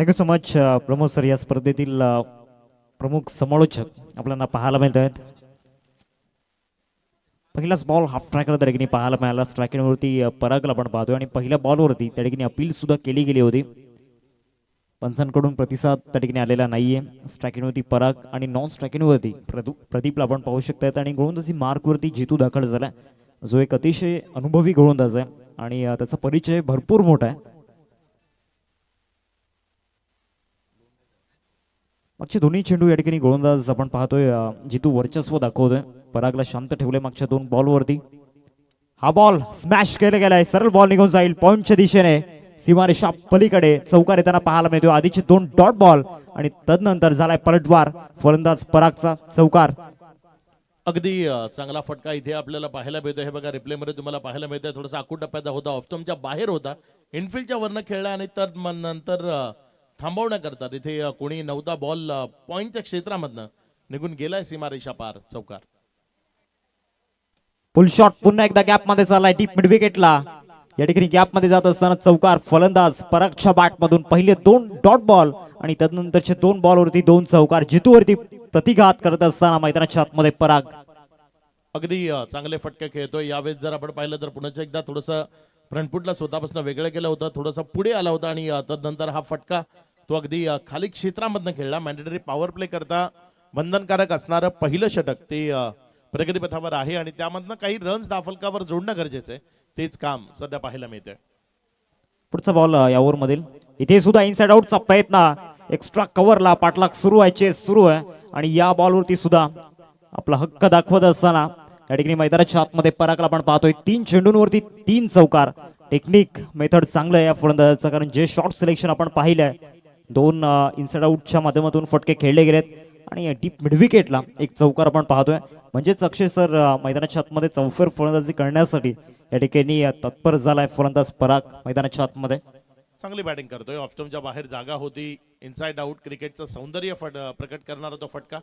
Thank you so much Pramod sir. या स्पर्धेतील प्रमुख समालोचक आपल्याला पाहायला मिळत आहेत. पहिलाच बॉल हाफ ट्रॅकला त्या ठिकाणी पाहायला मिळाला. स्ट्रायकिंगवरती परागला आपण पाहतोय आणि पहिल्या बॉलवरती त्या ठिकाणी अपील सुद्धा केली गेली होती. पंचांकडून प्रतिसाद त्या ठिकाणी आलेला नाहीये. स्ट्रायकिंगवरती पराग आणि नॉन स्ट्रायकिंगवरती प्रदीपला आपण पाहू शकतात आणि गोलंदाजी मार्कवरती जितू दाखल झाला, जो एक अतिशय अनुभवी गोलंदाज आहे आणि त्याचा परिचय भरपूर मोठा आहे. मागचे दोन्ही चेंडू या ठिकाणी गोलंदाज आपण पाहतोय जितू वर्चस्व दाखवतोय. परागला शांत ठेवले मागच्या दोन बॉलवरती. हा बॉल स्मॅश केला गेलाय. सरळ बॉल निघून जाईल पॉइंटच्या दिशेने. सीमारेषा पलीकडे चौकार येताना पाहायला मिळतो. आधीचे दोन डॉट बॉल आणि तदनंतर झालाय पलटवार. फलंदाज परागचा चौकार. अगदी चांगला फटका इथे आपल्याला पाहायला मिळतो. हे बघा रिप्ले मध्ये तुम्हाला पाहायला मिळतंय. थोडासा आखूड टप्प्याचा होता, ऑफस्टमच्या बाहेर होता, इनफिल्डच्या वरनं खेळला आणि तर नंतर थांबवण्याकरता तिथे कोणी नव्हता. बॉल पॉइंटच्या क्षेत्रामधनं निघून गेलाय सीमारेषा पार. चौकार. फुल शॉट पुन्हा एकदा गॅप मध्ये चाललाय डीप मिड विकेटला. या ठिकाणी गॅप मध्ये जात असताना चौकार. फलंदाज परागच्या बॅट मधून पहिले दोन डॉट बॉल आणि तदनंतरचे दोन बॉलवरती दोन चौकार. जितूवरती प्रतिघात करत असताना मैदानाच्या आतमध्ये पराग. अगदी चांगले फटके खेळतोय. यावेळेस जर आपण पाहिलं तर पुन्हा एकदा थोडस फ्रंटफुटला स्वतःपासून वेगळं केलं होतं, थोडंसं पुढे आला होता आणि तदनंतर हा फटका तो अगदी खाली क्षेत्रामधनं खेळला. मॅन्डेटरी पॉवर प्ले करता बंधनकारक असणारं पहिलं षटक ते प्रगतीपथावर आहे आणि त्यामधनं काही रन्स दाफलकावर जोडणं गरजेचं आहे. तेच काम सध्या पाहायला मिळतंय. पुढचा बॉल या ओव्हर मधील. इथे सुद्धा इनसाइड आउटचा प्रयत्न. एक्स्ट्रा कव्हरला पाठलाग सुरू आहे, चेस सुरू आहे आणि या बॉलवरती सुद्धा आपला हक्क दाखवत असताना या ठिकाणी मैदानाच्या आतमध्ये परागला आपण पाहतोय. 3 चेंडूंवरती 3 चौकार. टेक्निक मेथड चांगलं आहे या फलंदाजाचं, कारण जे शॉर्ट सिलेक्शन आपण पाहिलंय, 2 इनसाइड आउटच्या माध्यमातून फटके खेळले गेलेत आणि डीप मिड विकेटला एक चौकार आपण पाहतोय. म्हणजेच अक्षय सर मैदानाच्या आतमध्ये चौफेर फलंदाजी करण्यासाठी या ठिकाणी तत्पर झालाय फलंदाज पराग मैदानाच्या आतमध्ये. चांगली बॅटिंग करतोय. ऑफस्टमच्या बाहेर जागा होती. इनसाइड आउट क्रिकेटचं सौंदर्य प्रकट करणारा तो फटका.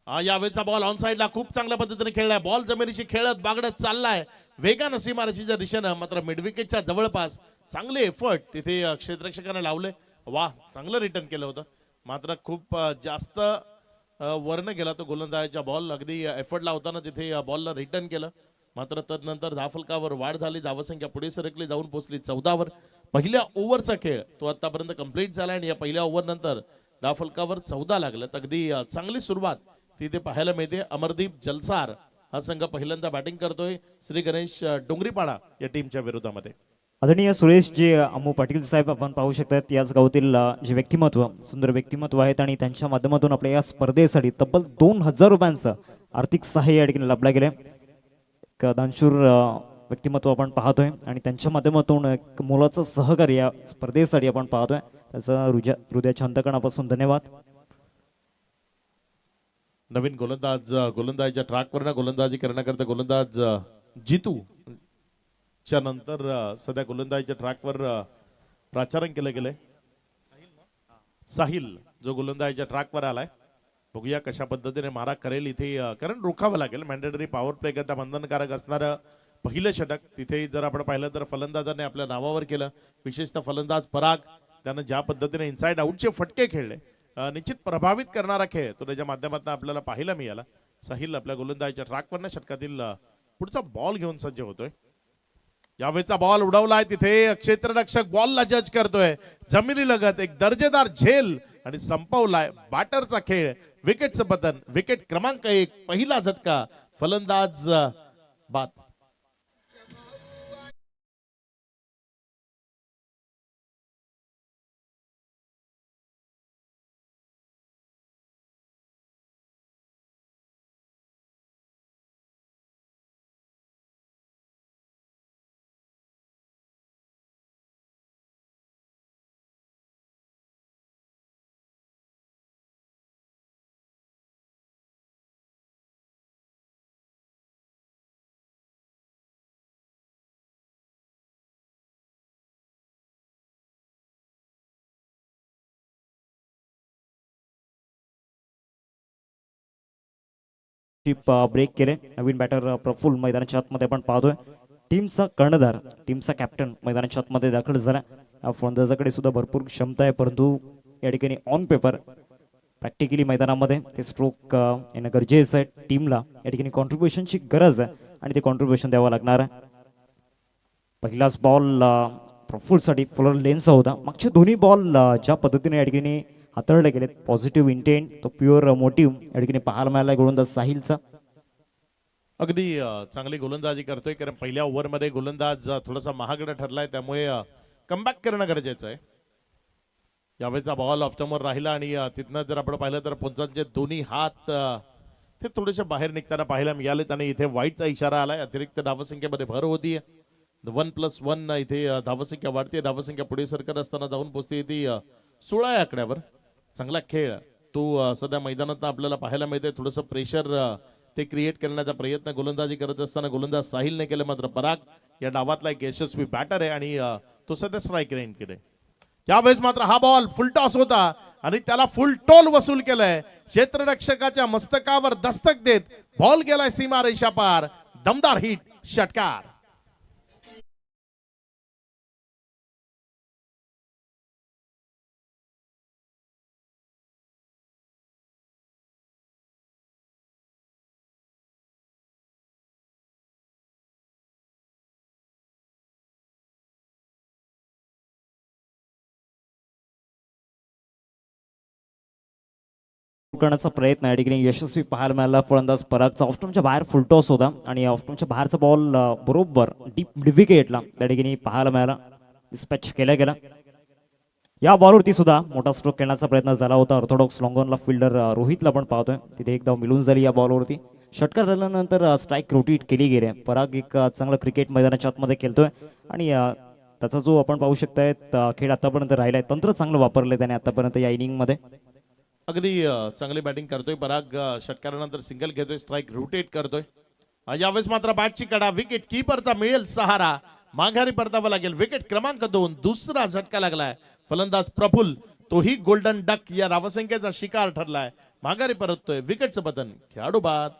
यावेळेचा बॉल ऑन साइडला खूप चांगल्या पद्धतीने खेळलाय. बॉल जमिनीशी खेळत बागडत चाललाय वेगानं सीमारेषेच्या दिशेनं, मात्र मिड विकेटच्या जवळपास चांगले एफर्ट तिथे क्षेत्ररक्षकाने लावले. वा, चांगलं रिटर्न केलं होतं, मात्र खूप जास्त वरनं गेला तो गोलंदाजाच्या बॉल. अगदी एफर्ट लावताना तिथे बॉलला रिटर्न केलं, मात्र तदनंतर धाफलकावर वाढ झाली. धावसंख्या पुढे सरकली, जाऊन पोहोचली 14वर. पहिल्या ओव्हरचा खेळ तो आतापर्यंत कंप्लीट झाला आणि या पहिल्या ओव्हर नंतर धाफलकावर 14 लागल्यात. अगदी चांगली सुरुवात तिथे पाहायला मिळते. अमरदीप जलसार हा संघ पहिल्यांदा बॅटिंग करतोय श्री गणेश डोंगरीपाडा या टीमच्या विरोधामध्ये. आदरणीय सुरेश जे अम्मू पाटील साहेब आपण पाहू शकतात, याच गावातील जे व्यक्तिमत्व, सुंदर व्यक्तिमत्व आहेत आणि त्यांच्या माध्यमातून आपल्या या स्पर्धेसाठी तब्बल 2000 रुपयांचं आर्थिक सहाय्य या ठिकाणी लाभलं गेले. एक दानशूर व्यक्तिमत्व आपण पाहतोय आणि त्यांच्या माध्यमातून एक मोलाचं सहकार्य या स्पर्धेसाठी आपण पाहतोय. त्याचं हृदयाच्या अंतकणापासून धन्यवाद. नवीन गोलंदाजाच्या ट्रॅकवर गोलंदाजी करण्याकरता गोलंदाज जितू च्या नंतर सध्या गोलंदाजीच्या ट्रॅकवर प्राचारण केलं गेलंय. साहिल जो गोलंदाजीच्या ट्रॅकवर आलाय, बघूया कशा पद्धतीने मारा करेल इथे, कारण रोखावं लागेल. मॅन्डेटरी पॉवर प्ले करता बंधनकारक असणारं पहिलं षटक तिथे जर आपण पाहिलं तर फलंदाजाने आपल्या नावावर केलं. विशेषतः फलंदाज पराग त्यानं ज्या पद्धतीने इनसाइड आउटचे फटके खेळले, निश्चित प्रभावित करणारा खेळ तो त्याच्या माध्यमातून आपल्याला पाहायला मिळाला. साहिल आपल्या गोलंदाजीच्या ट्रॅकवरनं षटकातील पुढचा बॉल घेऊन सज्ज होतोय. यावेळेचा बॉल उडवलाय तिथे क्षेत्ररक्षक बॉलला जज करतोय. जमिनी लगत एक दर्जेदार झेल आणि संपवलाय बॅटरचा खेळ. विकेटचं पतन. विकेट क्रमांक 1, पहिला झटका फलंदाज बाद. ब्रेक केले. नवीन बॅटर प्रफुल्ल मैदानाच्या आतमध्ये आपण पाहतोय. टीमचा कर्णधार, टीमचा कॅप्टन मैदानाच्या आतमध्ये दाखल झाला. या फलंदाजाकडे सुद्धा भरपूर क्षमता आहे, परंतु या ठिकाणी ऑन पेपर प्रॅक्टिकली मैदानामध्ये ते स्ट्रोक येणं गरजेचं आहे. टीमला या ठिकाणी कॉन्ट्रीब्युशनची गरज आहे आणि ते कॉन्ट्रीब्युशन द्यावं लागणार आहे. पहिलाच बॉल प्रफुल्लसाठी फुलर लेनचा होता. मागचे दोन्ही बॉल ज्या पद्धतीने या ठिकाणी हाताळले गेलेत, पॉझिटिव्ह इंटेंट, तो प्युअर मोटिव्ह या ठिकाणी पाहायला मिळाला गोलंदाज साहिलचा. अगदी चांगली गोलंदाजी करतोय, कारण पहिल्या ओव्हरमध्ये गोलंदाज थोडासा महागडा ठरलाय, त्यामुळे कमबॅक करणं गरजेचं आहे. यावेळेचा बॉल ऑफस्टंपवर राहिला आणि तिथनं जर आपण पाहिलं तर पुंजांचे दोन्ही हात ते थोडेसे बाहेर निघताना पाहायला मिळालेत आणि इथे वाईटचा इशारा आलाय. अतिरिक्त धावसंख्येमध्ये भर होतीये. 1+1 इथे धावसंख्या वाढते. धावसंख्या पुढे सरकत असताना जाऊन पोहोचते ती 16 या आकड्यावर. चांगला खेळ तो सध्या मैदानात आपल्याला पाहायला मिळते. थोडंसं प्रेशर ते क्रिएट करण्याचा प्रयत्न गोलंदाजी करत असताना गोलंदाज साहिलने केले, मात्र पराग या डावातला एक यशस्वी बॅटर आहे आणि तो सध्या स्ट्राईक रेंज केले. त्यावेळेस मात्र हा बॉल फुल टॉस होता आणि त्याला फुल टोल वसूल केलंय. क्षेत्ररक्षकाच्या मस्तकावर दस्तक देत बॉल गेलाय सीमा रेषा पार. दमदार हिट, षटकार. करण्याचा प्रयत्न या ठिकाणी यशस्वी पाहायला मिळाला. फलंदाज परागचा ऑफस्टंपच्या बाहेर फुलटॉस होता आणि ऑफस्टंपच्या बाहेरचा बॉल बरोबर डीप विकेटला त्या ठिकाणी पाहायला मिळाला. डिस्पॅच केला गेला. या बॉलवरती सुद्धा मोठा स्ट्रोक खेळण्याचा प्रयत्न झाला होता. ऑर्थोडॉक्स लॉंगॉनला फिल्डर रोहितला पण पाहतोय, तिथे एक धाव मिळून झाली या बॉलवरती. षटकार झाल्यानंतर स्ट्राईक रोटेट केली गेली. पराग एक चांगलं क्रिकेट मैदानाच्या आतमध्ये खेळतोय आणि त्याचा जो आपण पाहू शकताय खेळ आतापर्यंत राहिलाय, तंत्र चांगलं वापरलंय त्याने आतापर्यंत या इनिंगमध्ये. अगदी चांगली बॅटिंग करतोय पराग. षटकारानंतर सिंगल घेतोय, स्ट्राईक रोटेट करतोय. यावेळेस मात्र बॅटची कडा, विकेट किपरचा मिळेल सहारा. माघारी परतावं लागेल. विकेट क्रमांक 2, दुसरा झटका लागलाय. फलंदाज प्रफुल्ल, तोही गोल्डन डक या धावसंख्येचा शिकार ठरलाय. माघारी परततोय. विकेटचं पतन, खेळाडू बाद.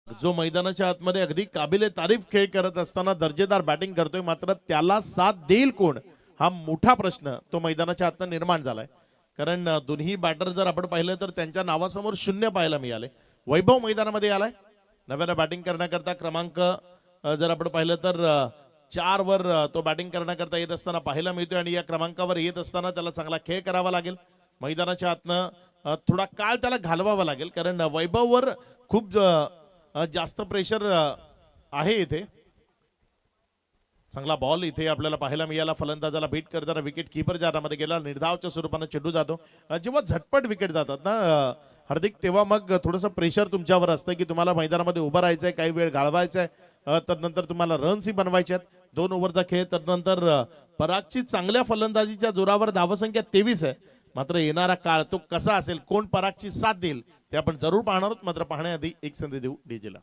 जो मैदानाच्या आतमध्ये अगदी काबिले तारीफ खेळ करत असताना दर्जेदार बॅटिंग करतोय, मात्र त्याला साथ देईल कोण, हा मोठा प्रश्न तो मैदानाच्या आतनं निर्माण झालाय. कारण दोन्ही बॅटर जर आपण पाहिलं तर त्यांच्या नावासमोर 0 पाहायला मिळाले. वैभव मैदानामध्ये आलाय नव्यानं बॅटिंग करण्याकरता. क्रमांक जर आपण पाहिलं तर 4 वर तो बॅटिंग करण्याकरता येत असताना पाहायला मिळतोय आणि या क्रमांकावर येत असताना त्याला चांगला खेळ करावा लागेल. मैदानाच्या आतनं थोडा काळ त्याला घालवावा लागेल, कारण वैभववर खूप जास्त प्रेशर आहे इथे. चांगला बॉल इथे आपल्याला पाहायला मिळाला. फलंदाजाला बीट करताना विकेट किपर जारामध्ये गेला. निर्धावच्या स्वरूपाने चेंडू जातो. जेव्हा झटपट विकेट जातात ना हार्दिक, तेव्हा मग थोडंसं प्रेशर तुमच्यावर असतं की तुम्हाला मैदानामध्ये उभं राहायचंय, काही वेळ घालवायचा आहे, तर तुम्हाला रन्स ही बनवायचे आहेत. 2 ओव्हरचा खेळ. त्यानंतर परागची चांगल्या फलंदाजीच्या जोरावर धावसंख्या 23 आहे. मात्र येणारा काळ तो कसा असेल, कोण परागची साथ देईल ते आपण जरूर पाहणार आहोत. मात्र पाहण्याआधी एक संधी देऊ डीजेला.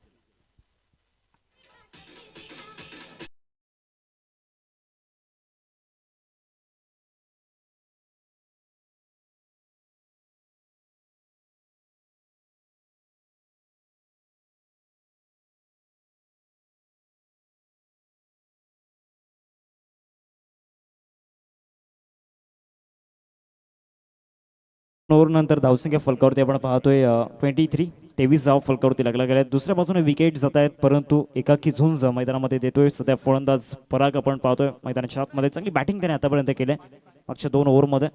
ओव्हर नंतर धावसंख्या फलकावरती आपण पाहतोय 23 धाव फलकावरती लागला गेल्या. दुसऱ्या बाजूने विकेट जात आहेत, परंतु एकाकी झुंज मैदानामध्ये देतोय सध्या फलंदाज पराग. आपण पाहतोय मैदानाच्या आतमध्ये चांगली बॅटिंग त्याने आतापर्यंत केली मागच्या 2 ओव्हरमध्ये.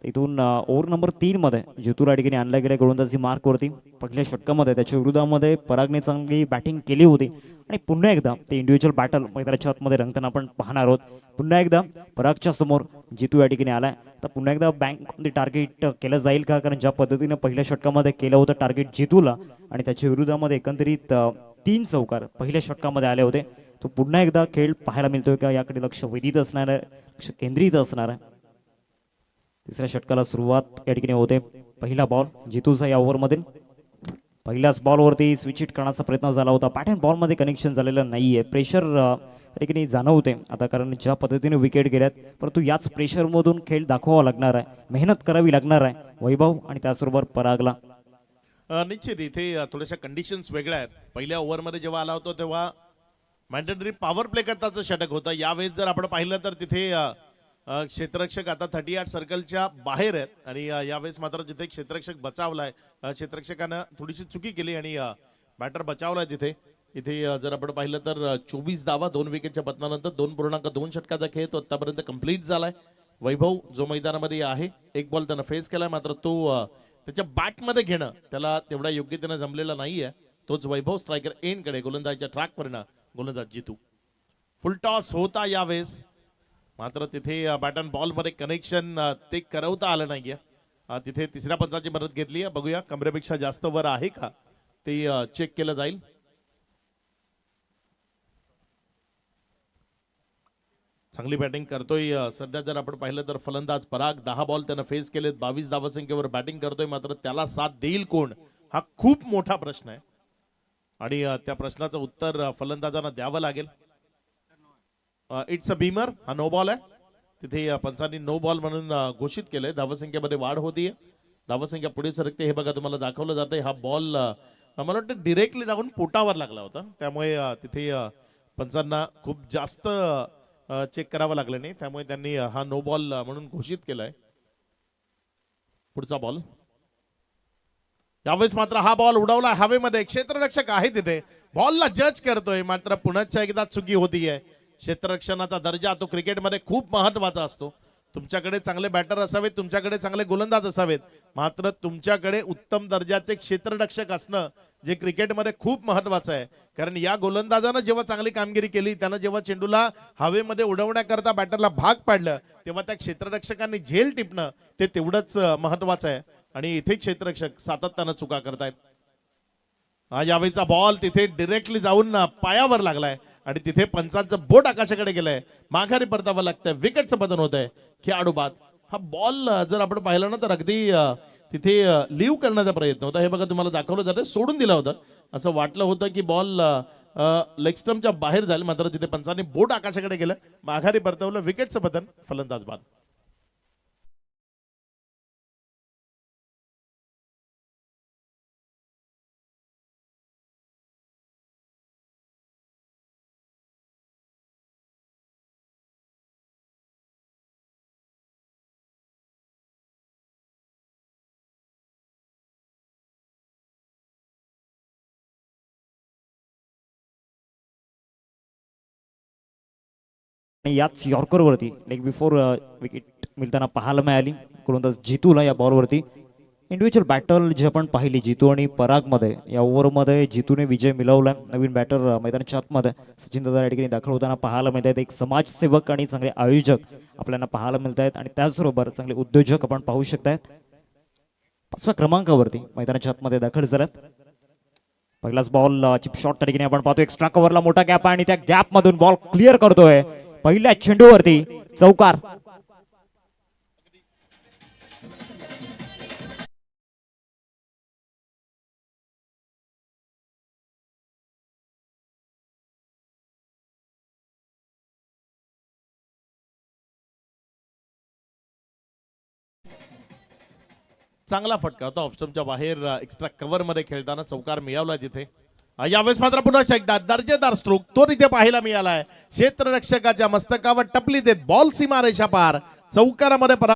इथून ओव्हर नंबर 3 मध्ये जितू या ठिकाणी आणल्या गेल्या गोलंदाजी मार्कवरती. पहिल्या षटकामध्ये त्याच्या विरोधामध्ये परागने चांगली बॅटिंग केली होती आणि पुन्हा एकदा ते इंडिव्हिज्युअल बॅटल मैदानाच्या आतमध्ये रंगताना आपण पाहणार आहोत. पुन्हा एकदा परागच्या समोर जितू या ठिकाणी आलाय, तर पुन्हा एकदा बँक टार्गेट केलं जाईल का? कारण ज्या पद्धतीने पहिल्या षटकामध्ये केलं होतं टार्गेट जितूला आणि त्याच्या विरोधामध्ये एकंदरीत 3 चौकार पहिल्या षटकामध्ये आले होते, तो पुन्हा एकदा खेळ पाहायला मिळतोय का याकडे लक्ष वेधित असणार आहे, लक्ष केंद्रित असणार आहे. तिसऱ्या षटकाला सुरुवात या ठिकाणी होते. पहिला बॉल जितूचा या ओव्हरमधील पहिल्याच बॉलवरती स्विच हिट करण्याचा प्रयत्न झाला होता. पॅटर्न बॉलमध्ये कनेक्शन झालेलं नाहीये. प्रेशर या ठिकाणी जाणवते आता, कारण ज्या पद्धतीने विकेट गेल्यात, परंतु याच प्रेशरमधून खेळ दाखवावा लागणार आहे, मेहनत करावी लागणार आहे वैभव आणि त्याचबरोबर परागला. निश्चित इथे थोड्याशा कंडिशन्स वेगळ्या आहेत. पहिल्या ओव्हरमध्ये जेव्हा आला होता तेव्हा मॅन्डेटरी पॉवर प्ले करताचं षटक होतं. यावेळेस जर आपण पाहिलं तर तिथे क्षेत्ररक्षक आता 38 सर्कलच्या बाहेर आहेत आणि यावेळेस मात्र जिथे क्षेत्ररक्षक बचावलाय, क्षेत्ररक्षकानं थोडीशी चुकी केली आणि बॅटर बचावलाय तिथे. इथे जर आपण पाहिलं तर 24 धावा 2 विकेटच्या पतनानंतर 2.2 षटकाचा खेळ तो आतापर्यंत कंप्लीट झालाय. वैभव जो मैदानामध्ये आहे, एक बॉल त्यानं फेस केलाय, मात्र तो त्याच्या बॅटमध्ये घेणं त्याला तेवढ्या योग्यतेनं जमलेला नाहीये. तोच वैभव स्ट्रायकर एंडकडे गोलंदाजीच्या ट्रॅकवर गोलंदाज जितू. फुल टॉस होता यावेळेस, मात्र तिथे बॅट अँड बॉल मध्ये कनेक्शन ते करवता आलं नाहीये. तिथे तिसऱ्या पंचाची मदत घेतली आहे. बघूया कमरेपेक्षा जास्त वर आहे का ते चेक केलं जाईल. चांगली बॅटिंग करतोय सध्या जर आपण पाहिलं तर फलंदाज पराग. 10 बॉल त्यानं फेस केलेत, 22 धावसंख्येवर बॅटिंग करतोय, मात्र त्याला साथ देईल कोण हा खूप मोठा प्रश्न आहे आणि त्या प्रश्नाचं उत्तर फलंदाजांना द्यावं लागेल. इट्स अ बीमर, हा नो बॉल आहे. तिथे पंचांनी नो बॉल म्हणून घोषित केलंय. धावसंख्येमध्ये वाढ होतीये, धावसंख्या पुढे सरकते. हे बघा तुम्हाला दाखवलं जातंय. हा बॉल मला वाटतं डिरेक्टली जाऊन पोटावर लागला होता, त्यामुळे तिथे पंचांना खूप जास्त चेक करावं लागलं नाही, त्यामुळे त्यांनी हा नो बॉल म्हणून घोषित केलाय. पुढचा बॉल यावेळेस मात्र हा बॉल उडवला हवेमध्ये. क्षेत्ररक्षक आहे तिथे, बॉलला जज करतोय, मात्र पुन्हा एकदा चुकी होतीये. क्षेत्ररक्षणाचा दर्जा तो क्रिकेटमध्ये खूप महत्वाचा असतो. तुमच्याकडे चांगले बॅटर असावेत, तुमच्याकडे चांगले गोलंदाज असावेत, मात्र तुमच्याकडे उत्तम दर्जाचे क्षेत्ररक्षक असणं जे क्रिकेटमध्ये खूप महत्वाचं आहे. कारण या गोलंदाजानं जेव्हा चांगली कामगिरी केली, त्यानं जेव्हा चेंडूला हवेमध्ये उडवण्याकरता बॅटरला भाग पाडलं, तेव्हा त्या क्षेत्ररक्षकांनी झेल टिपणं ते तेवढंच महत्वाचं आहे. आणि इथे क्षेत्ररक्षक सातत्यानं चुका करतायत. यावेळीचा बॉल तिथे डिरेक्टली जाऊन पायावर लागलाय आणि तिथे पंचांचं बोट आकाशाकडे गेलंय. माघारी परतावं लागतंय, विकेटचं पतन होत आहे. खेळाडू बाद. हा बॉल जर आपण पाहिला ना तर अगदी तिथे लिव्ह करण्याचा प्रयत्न होता. हे बघा तुम्हाला दाखवलं जातं, सोडून दिलं होतं. असं वाटलं होतं की बॉल लेग स्टंपच्या बाहेर जाईल, मात्र तिथे पंचांनी बोट आकाशाकडे गेलं, माघारी परतवलं, विकेटचं पतन, फलंदाज बाद. आणि याच यॉर्करवरती लेग बिफोर विकेट मिळताना पाहायला मिळाली गोलंदाज जितूला. या बॉलवरती इंडिव्हिज्युअल बॅटल जी आपण पाहिली जितू आणि परागमध्ये, या ओव्हरमध्ये जितूने विजय मिळवलाय. नवीन बॅटर मैदानाच्या आतमध्ये सचिन दादा या ठिकाणी दाखल होताना पाहायला मिळत आहेत. एक समाजसेवक आणि चांगले आयोजक आपल्याला पाहायला मिळत आहेत आणि त्याचबरोबर चांगले उद्योजक आपण पाहू शकतायत. 5व्या क्रमांकावरती मैदानाच्या आतमध्ये दाखल झाल्यात. पहिलाच बॉल चिप शॉट त्या ठिकाणी आपण पाहतो. एक्स्ट्रा कव्हरला मोठा गॅप आणि त्या गॅप मधून बॉल क्लिअर करतोय पहिल्या चेंडूवरती चौकार. चांगला फटका होता ऑफस्टमच्या बाहेर. एक्स्ट्रा कव्हर मध्ये खेळताना चौकार मिळवला तिथे. यावेळेस मात्र पुन्हा एकदा दर्जेदार स्ट्रोक तो तिथे पाहायला मिळालाय. क्षेत्ररक्षकाच्या मस्तकावर टपली देत बॉल सीमारेषा पार, चौकारामध्ये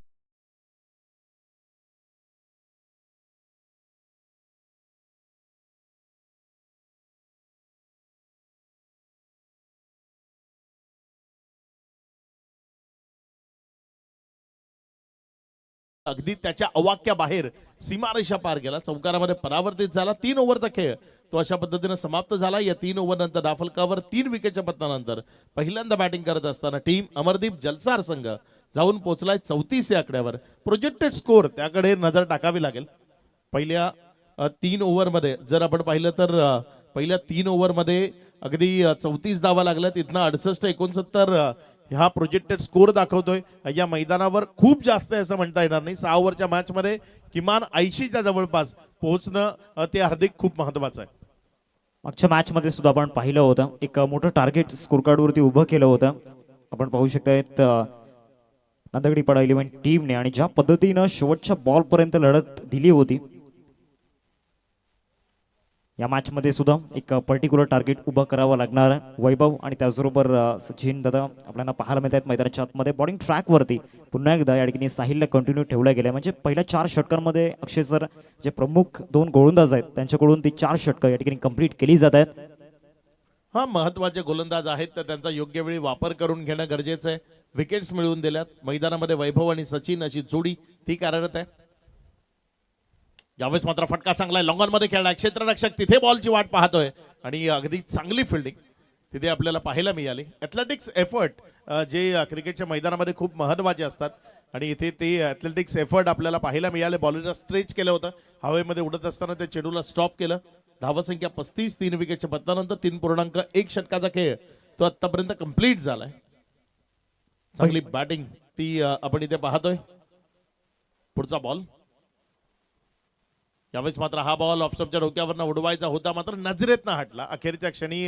अगदी त्याच्या अवाक्या बाहेर सीमारेषा पार गेला, चौकारामध्ये परावर्तित झाला. 3 ओव्हरचा खेळ तो अशा पद्धतीने समाप्त झाला. या 3 ओव्हर नंतर डाफलकावर 3 विकेटच्या पतनानंतर पहिल्यांदा बॅटिंग करत असताना टीम अमरदीप जलसार संघ जाऊन पोहोचलाय 34 या आकड्यावर. प्रोजेक्टेड स्कोर त्याकडे नजर टाकावी लागेल. पहिल्या 3 ओव्हरमध्ये जर आपण पाहिलं तर पहिल्या 3 ओव्हरमध्ये अगदी 34 धावा लागल्या, तिथनं 68-69 हा प्रोजेक्टेड स्कोर दाखवतोय. या मैदानावर खूप जास्त आहे असं म्हणता येणार नाही. 6 ओव्हरच्या मॅच मध्ये किमान 80च्या जवळपास पोहोचणं ते हार्दिक खूप महत्वाचं आहे. मागच्या मॅच मध्ये सुद्धा आपण पाहिलं होतं एक मोठं टार्गेट स्कोर कार्ड वरती उभं केलं होतं. आपण पाहू शकतायत नांदगडीपाडा 11 टीमने आणि ज्या पद्धतीनं शेवटच्या बॉल पर्यंत लढत दिली होती, या मॅच मध्ये सुद्धा एक पर्टिक्युलर टार्गेट उभं करावं लागणार आहे. वैभव आणि त्याचबरोबर सचिन दादा आपल्याला पाहायला मिळत आहेत मैदानाच्या आतमध्ये. बॉलिंग ट्रॅक वरती पुन्हा एकदा या ठिकाणी साहिलला कंटिन्यू ठेवलं गेलं. म्हणजे पहिल्या 4 षटकांमध्ये अक्षय सर जे प्रमुख 2 गोलंदाज आहेत त्यांच्याकडून ती 4 षटकं या ठिकाणी कंप्लीट केली जात आहेत. हा महत्वाचे गोलंदाज आहेत तर त्यांचा योग्य वेळी वापर करून घेणं गरजेचं आहे. विकेट्स मिळवून दिल्यात. मैदानामध्ये वैभव आणि सचिन अशी जोडी ती कार्यरत आहे. यावेळेस मात्र फटका चांगला लॉंग ऑन मध्ये खेळला. क्षेत्ररक्षक तिथे बॉलची वाट पाहतोय आणि अगदी चांगली फिल्डिंग तिथे आपल्याला पाहायला मिळाली. ॲथलेटिक्स एफर्ट जे क्रिकेटच्या मैदानामध्ये खूप महत्वाचे असतात आणि इथे ते ॲथलेटिक्स एफर्ट आपल्याला पाहायला मिळाले. बॉलरला स्ट्रेच केलं होतं, हवेमध्ये उडत असताना त्या चेंडूला स्टॉप केलं. धावसंख्या 35, 3 विकेटच्या बदलानंतर 3.1 षटकाचा खेळ तो आतापर्यंत कंप्लीट झालाय. चांगली बॅटिंग ती आपण इथे पाहतोय. पुढचा बॉल यावेळेस मात्र हा बॉल ऑफ स्टंपच्या डोक्यावरनं उडवायचा होता, मात्र नजरेतनं हटला. अखेरच्या क्षणी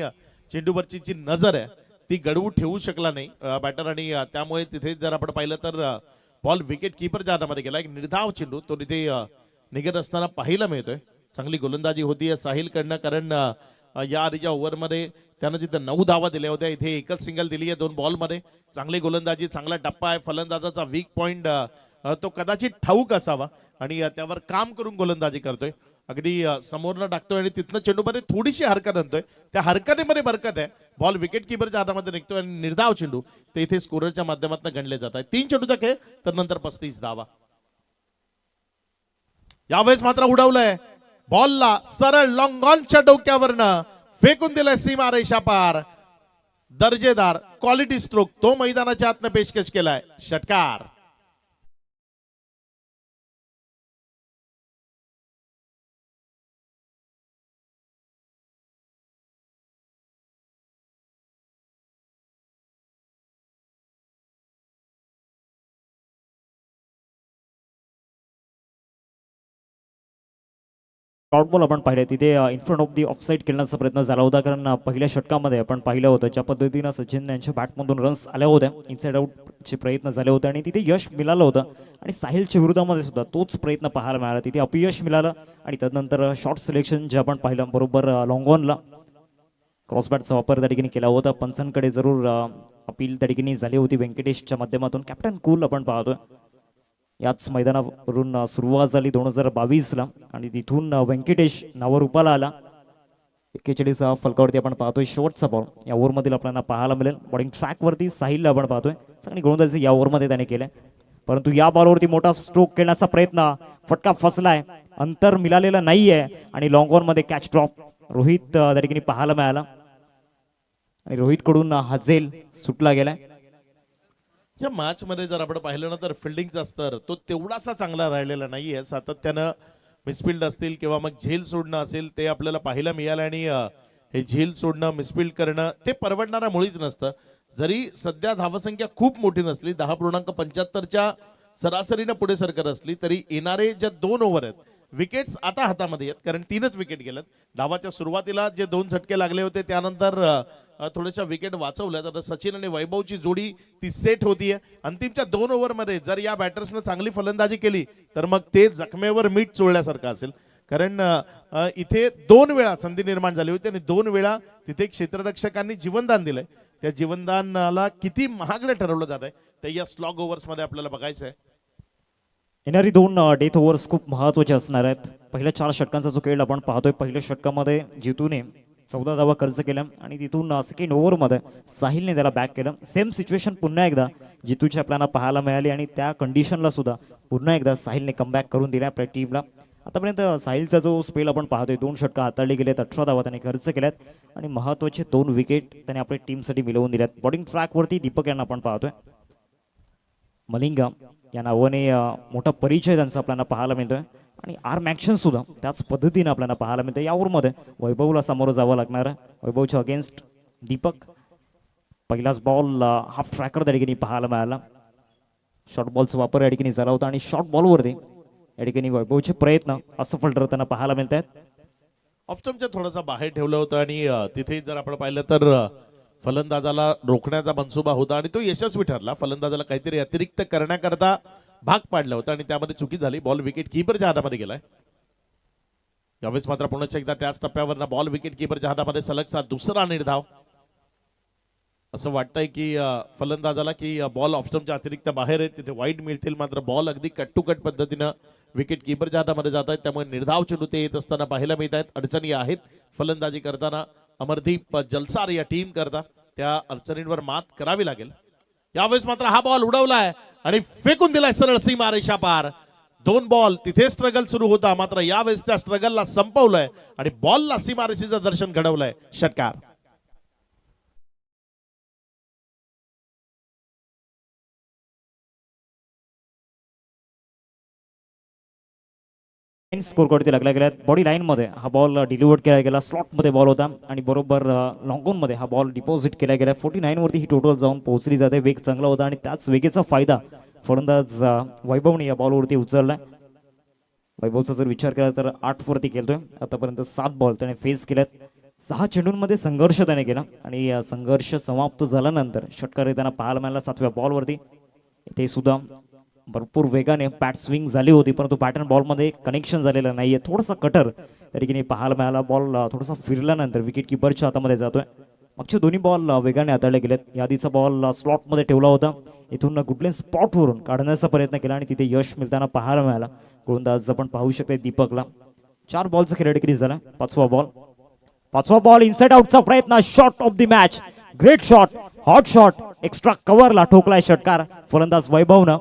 चेंडूवरची जी नजर आहे ती घडवू ठेवू शकला नाही बॅटर आणि त्यामुळे तिथे जर आपण पाहिलं तर बॉल विकेट किपरच्या हातामध्ये गेला. एक निर्धाव चेंडू तो तिथे निघत असताना पाहायला मिळतोय. चांगली गोलंदाजी होती साहिलकडनं, कारण या आधीच्या ओव्हरमध्ये त्यानं तिथं 9 धावा दिल्या होत्या. इथे एकच सिंगल दिली आहे 2 बॉलमध्ये. चांगली गोलंदाजी, चांगला टप्पा आहे. फलंदाजाचा वीक पॉइंट तो कदाचित ठाऊक असावा आणि त्यावर काम करून गोलंदाजी करतोय. अगदी समोरनं टाकतोय आणि तिथनं चेंडूमध्ये थोडीशी हरकत आणतोय. त्या हरकतीमध्ये बरकत आहे. बॉल विकेट किपरच्या हातामध्ये निघतोय आणि निर्धाव चेंडू ते इथे स्कोररच्या माध्यमातून गणले जात आहे. 3 चेंडूचा खेळ तर नंतर 35 धावा. यावेळेस मात्र उडवलंय बॉलला सरळ लॉंग ऑनच्या डोक्यावरनं फेकून दिलंय सीमा रेषा पार. दर्जेदार क्वालिटी स्ट्रोक तो मैदानाच्या आतनं पेशकश केलाय. षटकार. डॉट बॉल आपण पाहिले तिथे in front of the offside खेळण्याचा प्रयत्न झाला होता, कारण पहिल्या षटकामध्ये आपण पाहिलं होतं ज्या पद्धतीनं सचिन यांच्या बॅटमधून रन्स आल्या होत्या, इनसाइड आउटचे प्रयत्न झाले होते आणि तिथे यश मिळालं होतं. आणि साहिलच्या विरोधामध्ये सुद्धा तोच प्रयत्न पाहायला मिळाला. तिथे अपयश मिळालं आणि त्यानंतर शॉर्ट सिलेक्शन जे आपण पाहिलं बरोबर लॉंग ऑनला क्रॉस बॅटचा वापर त्या ठिकाणी केला होता. पंचांकडे जरूर अपील त्या ठिकाणी झाली होती वेंकटेशच्या माध्यमातून. कॅप्टन कूल आपण पाहतोय याच मैदानावरून सुरुवात झाली 2022ला आणि तिथून व्यंकटेश नावारूपाला आला. 41 फलकावरती आपण पाहतोय शेवटचा बॉल या ओव्हरमधील आपल्याला पाहायला मिळेल. बॉलिंग ट्रॅकवरती साहिलला आपण पाहतोय चांगली गोलंदाजी या ओव्हरमध्ये त्याने केलंय, परंतु या बॉलवरती मोठा स्ट्रोक खेळण्याचा प्रयत्न, फटका फसलाय, अंतर मिळालेलं नाहीये आणि लॉंग ऑनमध्ये कॅच ड्रॉप रोहित त्या ठिकाणी पाहायला मिळाला आणि रोहित कडून हजेल सुटला गेलाय. या मॅच मध्ये जर आपण पाहिलं ना तर फिल्डिंगचा स्तर तो तेवढासा चांगला राहिलेला नाहीये. सातत्यानं मिसफिल्ड असतील किंवा मग झेल सोडणं असेल ते आपल्याला पाहायला मिळालं आणि हे झेल सोडणं मिसफिल्ड करणं ते परवडणारा मुळीच नसतं. जरी सध्या धावसंख्या खूप मोठी नसली 10.75च्या सरासरीनं पुढे सरकत असली तरी येणारे ज्या 2 ओव्हर आहेत विकेट्स आता हातामध्ये आहेत, कारण 3च विकेट गेलेत. डावाच्या सुरुवातीला जे 2 झटके लागले होते त्यानंतर थोड्याशा विकेट वाचवल्यात. आता सचिन आणि वैभवची जोडी ती सेट होतीये. अंतिमच्या 2 ओव्हरमध्ये जर या बॅटर्सनं चांगली फलंदाजी केली तर मग ते जखमेवर मीठ चोळल्यासारखं असेल, कारण इथे 2 वेळा संधी निर्माण झाली होती आणि 2 वेळा तिथे क्षेत्ररक्षकांनी जीवनदान दिलंय. त्या जीवनदानाला किती महागडं ठरवलं जात आहे ते या स्लॉग ओव्हर्स मध्ये आपल्याला बघायचं आहे. येणारी 2 डेथ ओव्हर्स खूप महत्वाचे असणार आहेत. पहिल्या 4 षटकांचा जो खेळ आपण पाहतोय, पहिल्या षटकामध्ये जितूने 14 धावा खर्च केल्या आणि तिथून सेकंड ओव्हरमध्ये साहिलने त्याला बॅक केलं. सेम सिच्युएशन पुन्हा एकदा जितूची आपल्याला पाहायला मिळाली आणि त्या कंडिशनला सुद्धा पुन्हा एकदा साहिलने कमबॅक करून दिला आपल्या टीमला. आतापर्यंत साहिलचा जो स्पेल आपण पाहतोय 2 षटका हाताळली गेलेत, 18 धावा त्याने खर्च केल्यात आणि महत्वाचे 2 विकेट त्याने आपल्या टीमसाठी मिळवून दिल्यात. बॉलिंग ट्रॅकवरती दीपक यांना आपण पाहतोय. मलिंगा या नावाने मोठा परिचय त्यांचा आपल्याला पाहायला मिळतोय आणि आर्म ॲक्शन सुद्धा त्याच पद्धतीने आपल्याला पाहायला मिळतं. या ओव्हरमध्ये वैभवला सामोरं जावं लागणार आहे. वैभवच्या अगेन्स्ट दीपक. पहिलाच बॉल हाफ ट्रॅकर त्या ठिकाणी पाहायला मिळाला. शॉर्ट बॉलचा वापर या ठिकाणी झाला होता आणि शॉर्ट बॉलवरती या ठिकाणी वैभवचे प्रयत्न असफल ठरताना पाहायला मिळत आहेत. ऑफस्टमच्या थोडासा बाहेर ठेवलं होतं आणि तिथे जर आपण पाहिलं तर फलंदाजाला रोखण्याचा मनसुबा होता आणि तो यशस्वी ठरला. फलंदाजाला काहीतरी अतिरिक्त करण्याकरता भाग पाडला होता आणि त्यामध्ये चुकी झाली. बॉल विकेट किपरच्या हातामध्ये गेलाय. यावेळेस मात्र पुन्हा एकदा त्याच टप्प्यावर बॉल विकेट किपरच्या हातामध्ये सलगचा दुसरा निर्धाव. असं वाटतंय की फलंदाजाला की बॉल ऑफस्टमच्या अतिरिक्त बाहेर आहे, तिथे वाईड मिळतील, मात्र बॉल अगदी कट टू कट पद्धतीनं विकेट किपरच्या हातामध्ये जात आहेत. त्यामुळे निर्धाव चेंडू ते येत असताना पाहायला मिळत आहेत. अडचणी आहेत फलंदाजी करताना. अमरदीप जलसार या टीम करता त्या अडचणींवर मात करावी लागेल. यावेळेस मात्र हा बॉल उडवलाय आणि फेकून दिलाय सरळ सीमा रेषा पार. 2 बॉल तिथे स्ट्रगल सुरू होता, मात्र यावेळेस त्या स्ट्रगलला संपवलंय आणि बॉलला सीमारेषेचं दर्शन घडवलंय. षटकार. स्कोर कडे लागला गेला. बॉडी लाईन मध्ये हा बॉल डिलिव्हर केला गेला. स्लॉट मध्ये बॉल होता आणि बरोबर लॉंग ऑन मध्ये हा बॉल डिपॉझिट केला गेला. 49 वरती ही टोटल जाऊन पोहोचली जाते. वेग चांगला होता आणि त्याच वेगेचा फायदा फलंदाज वैभवने या बॉलवरती उचलला. वैभवचा जर विचार केला तर 8 वरती खेळतोय आतापर्यंत. 7 बॉल त्याने फेस केल्यात. 6 चेंडूंमध्ये संघर्ष त्याने केला आणि संघर्ष समाप्त झाल्यानंतर षटकार येताना पाहायला मिळाला 7व्या बॉलवरती. इथे सुद्धा भरपूर वेगाने बॅट स्विंग झाली होती, परंतु बॅट अँड बॉलमध्ये कनेक्शन झालेलं नाहीये. थोडासा कटर त्या ठिकाणी पाहायला मिळाला. बॉल थोडासा फिरल्यानंतर विकेट किपरच्या हातामध्ये जातोय. मागचे दोन्ही बॉल वेगाने हाताळले गेलेत. यादीचा बॉल स्लॉटमध्ये ठेवला होता. इथून गुडलेन स्पॉटवरून काढण्याचा प्रयत्न केला आणि तिथे यश मिळताना पाहायला मिळाला. गोलंदाज आपण पाहू शकतो दीपकला. 4 बॉलचा खेळ डिक्रीज झाला. 5वा बॉल इनसाइड आउटचा प्रयत्न. Shot of the match. Great shot, hot shot, extra कव्हरला ठोकलाय षटकार फलंदाज वैभवनं.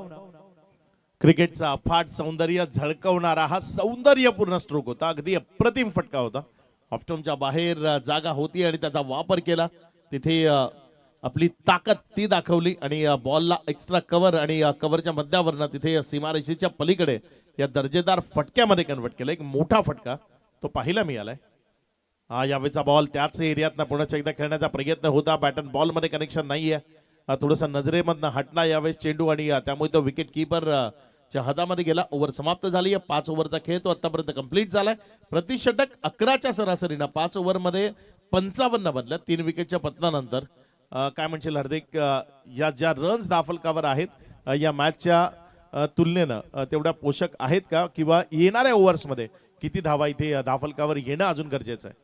क्रिकेटचा अफाट सौंदर्य झळकवणारा हा सौंदर्यपूर्ण स्ट्रोक होता. अगदी अप्रतिम फटका होता. ऑफस्टमच्या बाहेर जागा होती आणि त्याचा वापर केला. तिथे आपली ताकद ती दाखवली आणि बॉलला एक्स्ट्रा कव्हर आणि कव्हरच्या मध्यावरनं तिथे सीमारेषेच्या पलीकडे या दर्जेदार फटक्यामध्ये कन्वर्ट केलं. एक मोठा फटका तो पाहायला मिळालाय. यावेळेचा बॉल त्याच एरियातनं पुन्हा एकदा खेळण्याचा प्रयत्न होता. बॅट अँड बॉल मध्ये कनेक्शन नाहीये. थोडासा नजरेमधनं हटला यावेळेस चेंडू आणि त्यामुळे तो विकेट किपर च्या हातामध्ये गेला. ओव्हर समाप्त झाली. 5 ओव्हरचा खेळ तो आतापर्यंत कंप्लीट झालाय. प्रतिषटक 11च्या सरासरीनं 5 ओव्हरमध्ये 55 बदल्यात 3 विकेटच्या पतनानंतर. काय म्हणशील हार्दिक, या ज्या रन्स दाफलकावर आहेत या मॅचच्या तुलनेनं तेवढ्या पोषक आहेत का, किंवा येणाऱ्या ओव्हर्समध्ये किती धावा इथे दाफलकावर येणं अजून गरजेचं आहे?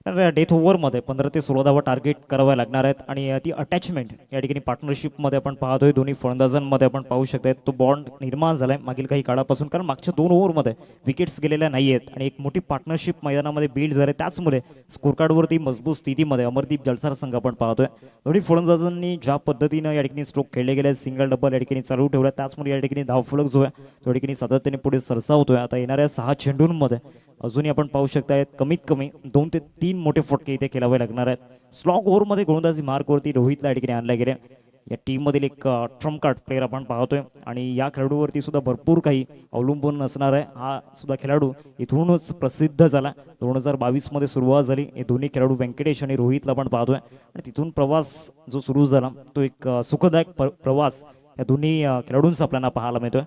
डेथ ओव्हरमध्ये 15 ते 16 धावा टार्गेट कराव्या लागणार आहेत आणि ती अटॅचमेंट या ठिकाणी पार्टनरशिपमध्ये आपण पाहतोय. दोन्ही फलंदाजांमध्ये आपण पाहू शकतोय तो बॉन्ड निर्माण झालाय मागील काही काळापासून, कारण मागच्या 2 ओव्हरमध्ये विकेट्स गेलेल्या नाही आहेत आणि एक मोठी पार्टनरशिप मैदानामध्ये बिल्ड झाली. त्याचमुळे स्कोरकार्डवरती मजबूत स्थितीमध्ये अमरदीप जलसार संघ आपण पाहतोय. दोन्ही फलंदाजांनी ज्या पद्धतीनं या ठिकाणी स्ट्रोक खेळले गेले, सिंगल डबल या ठिकाणी चालू ठेवला, त्याचमुळे या ठिकाणी धावफलक जो आहे तो ठिकाणी सातत्याने पुढे सरसावतोय. आता येणाऱ्या 6 चेंडूंमध्ये अजूनही आपण पाहू शकताय कमीत कमी 2 ते 3 मोठे फटके इथे खेळावे लागणार आहेत. स्लॉग ओव्हरमध्ये गोलंदाजी मार्कवरती रोहितला या ठिकाणी आणल्या गेले. या टीम मधील एक ट्रम्प कार्ड प्लेअर आपण पाहतोय आणि या खेळाडूवरती सुद्धा भरपूर काही अवलंबून असणार आहे. हा सुद्धा खेळाडू इथूनच प्रसिद्ध झाला. 2022 मध्ये सुरुवात झाली. हे दोन्ही खेळाडू व्यंकटेश आणि रोहितला आपण पाहतोय आणि तिथून प्रवास जो सुरू झाला तो एक सुखदायक प्रवास या दोन्ही खेळाडूंचा आपल्याला पाहायला मिळतोय.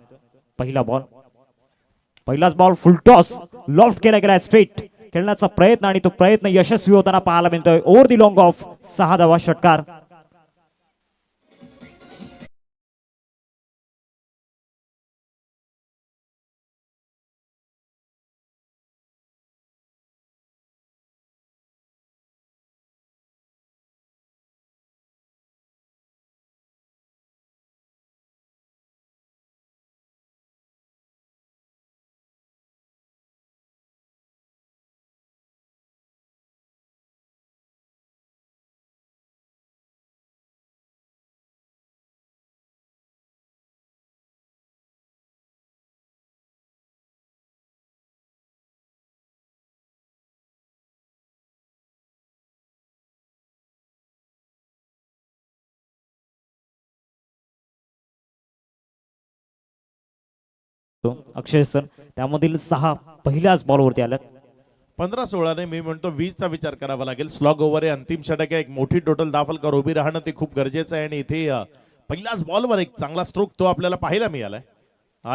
पहिलाच बॉल फुल टॉस लॉफ्ट केला गेला. स्ट्रेट खेळण्याचा प्रयत्न आणि तो प्रयत्न यशस्वी होताना पाहायला मिळतोय. ओव्हर दी लॉंग ऑफ 6 धावा षटकार. अक्षय सर त्यामधील 6 पहिल्याच बॉलवरती आल्यात. 15-16 मी म्हणतो 20चा विचार करावा लागेल. स्लॉग ओव्हर आहे, अंतिम षटक आहे, एक मोठी टोटल 10 फलकावर उभी राहणं ते खूप गरजेचं आहे आणि इथे पहिल्याच बॉलवर एक चांगला स्ट्रोक तो आपल्याला पाहायला मिळालाय.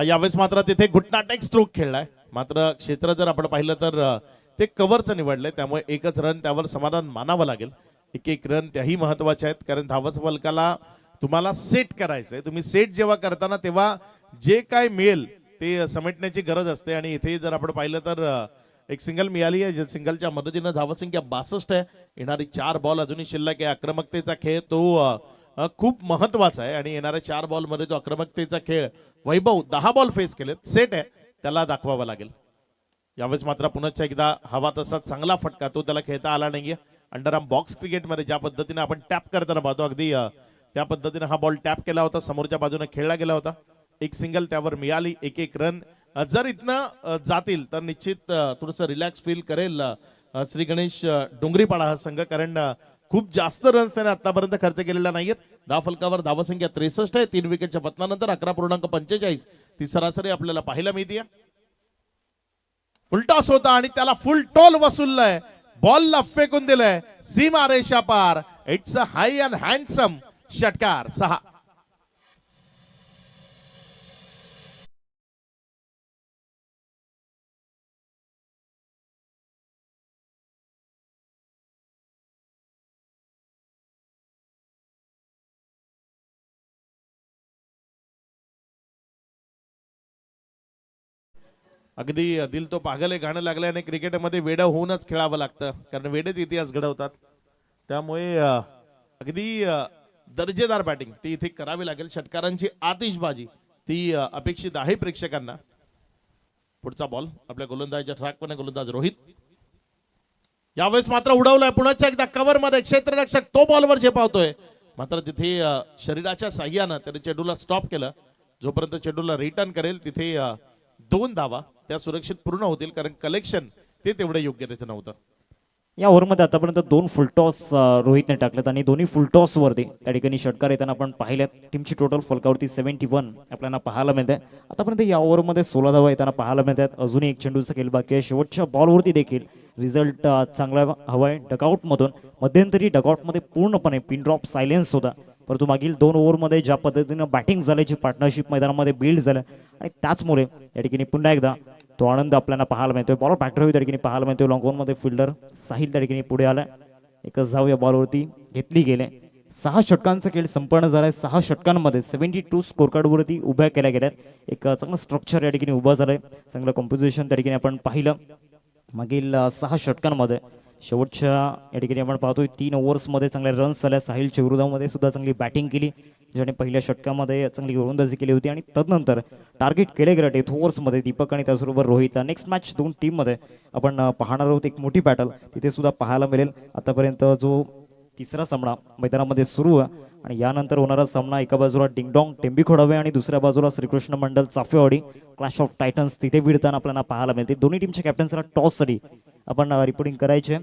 यावेळेस मात्र तिथे घुटनाटेक स्ट्रोक खेळलाय, मात्र क्षेत्र जर आपण पाहिलं तर ते कव्हरचं निवडलंय, त्यामुळे एकच रन त्यावर समाधान मानावं लागेल. एक रन त्याही महत्वाचे आहेत, कारण धावच फलकाला तुम्हाला सेट करायचंय. तुम्ही सेट जेव्हा करताना तेव्हा जे काय मिळेल ते समेटण्याची गरज असते आणि इथे जर आपण पाहिलं तर एक सिंगल मिळाली आहे, जे सिंगलच्या मदतीनं धावसंख्या 62 आहे. येणारी 4 बॉल अजूनही शिल्लक आहे. आक्रमकतेचा खेळ तो खूप महत्वाचा आहे आणि येणाऱ्या 4 बॉल मध्ये तो आक्रमकतेचा खेळ वैभव 10 बॉल फेस केलेत, सेट आहे, त्याला दाखवावं लागेल. यावेळेस मात्र पुन्हा एकदा हवा तसा चांगला फटका तो त्याला खेळता आला नाहीये. अंडरआर्म बॉक्स क्रिकेटमध्ये ज्या पद्धतीने आपण टॅप करताना पाहतो, अगदी त्या पद्धतीने हा बॉल टॅप केला होता, समोरच्या बाजूने खेळला गेला होता. एक सिंगल त्यावर मिळाली, एक रन जर इथनं जातील तर निश्चित थोडस रिलॅक्स फील करेल श्री गणेश डोंगरीपाडा हा संघ, कारण खूप जास्त रन्स त्याने आतापर्यंत खर्च केलेला नाहीयेत. 10 फलकावर धावसंख्या 63 आहे. 3 विकेटच्या पतनानंतर 11.45 ती सरासरी आपल्याला पाहायला मिळते. फुलटॉस होता आणि त्याला फुल टॉल वसूललाय, बॉलला फेकून दिलंय सीमा रेषा पार. It's a high and handsome षटकार. 6. अगदी दिल तो पागल हे गाणं लागल्याने क्रिकेटमध्ये वेडं होऊनच खेळावं लागतं, कारण वेडेच इतिहास घडवतात. त्यामुळे अगदी दर्जेदार बॅटिंग ती इथे करावी लागेल. षटकारांची आतिषबाजी ती अपेक्षित आहे प्रेक्षकांना. पुढचा बॉल आपल्या गोलंदाजाच्या ट्रॅकवर, गोलंदाज रोहित. यावेळेस मात्र उडवलाय पुन्हा एकदा कव्हर मध्ये क्षेत्ररक्षक तो बॉलवर झेपावतोय, मात्र तिथे शरीराच्या साह्यानं त्याने चेंडूला स्टॉप केलं. जोपर्यंत चेंडूला रिटर्न करेल तिथे 2 धावा त्या सुरक्षित पूर्ण होतील, कारण कलेक्शन ते तेवढं योग्यतेचं नव्हतं. या ओव्हरमध्ये आतापर्यंत 2 फुलटॉस रोहितने टाकलेत आणि दोन्ही फुलटॉस वरती त्या ठिकाणी षटकार येताना आपण पाहिल्यात. टीमची टोटल फलकावरती 71 आपल्याला पाहायला मिळते. आतापर्यंत या ओव्हरमध्ये 16 धावा येताना पाहायला मिळतात. अजूनही एक चेंडूचा खेळ बाकी आहे. शेवटच्या बॉलवरती देखील रिझल्ट चांगला हवाय. डगआउटमधून मध्यंतरी डगआउटमध्ये पूर्णपणे पिन ड्रॉप सायलेन्स होता, परंतु मागील 2 ओव्हरमध्ये ज्या पद्धतीनं बॅटिंग झाल्याची पार्टनरशिप मैदानामध्ये बिल्ड झालं आणि त्याचमुळे या ठिकाणी पुन्हा एकदा तो आनंद आपल्याला पाहायला मिळतोय. बॉलर बॅटर त्या ठिकाणी पाहायला मिळतोय. लॉंग ऑन मध्ये फिल्डर साहिल त्या ठिकाणी पुढे आलाय. एकच धाव या बॉलवरती घेतली गेले. 6 षटकांचा खेळ संपन्न झालाय. 6 षटकांमध्ये 72 स्कोर कार्ड वरती उभ्या केल्या गेल्यात. एक चांगलं स्ट्रक्चर या ठिकाणी उभं झालंय, चांगलं कॉम्पोजिशन त्या ठिकाणी आपण पाहिलं. मागील 6 षटकांमध्ये शेवटच्या या ठिकाणी आपण पाहतोय 3 ओव्हर्समध्ये चांगले रन्स झाले. साहिलच्या विरोधामध्ये सुद्धा चांगली बॅटिंग केली, ज्याने पहिल्या षटकामध्ये चांगली गोलंदाजी केली होती आणि तदनंतर टार्गेट केले गेले डेथ ओव्हर्समध्ये दीपक आणि त्याचबरोबर रोहित. नेक्स्ट मॅच 2 टीममध्ये आपण पाहणार आहोत. एक मोठी बॅटल तिथे सुद्धा पाहायला मिळेल. आतापर्यंत जो 3रा सामना मैदानामध्ये सुरू आहे आणि यानंतर होणारा सामना एका बाजूला डिंगडॉंग टेंबी खोडावे आणि दुसऱ्या बाजूला श्रीकृष्ण मंडल चाफेवाडी क्लॅश ऑफ टायटन्स तिथे भिडताना आपल्याला पाहायला मिळते. दोन्ही टीमच्या कॅप्टन्सला टॉससाठी आपण रिपोर्टिंग करायचे.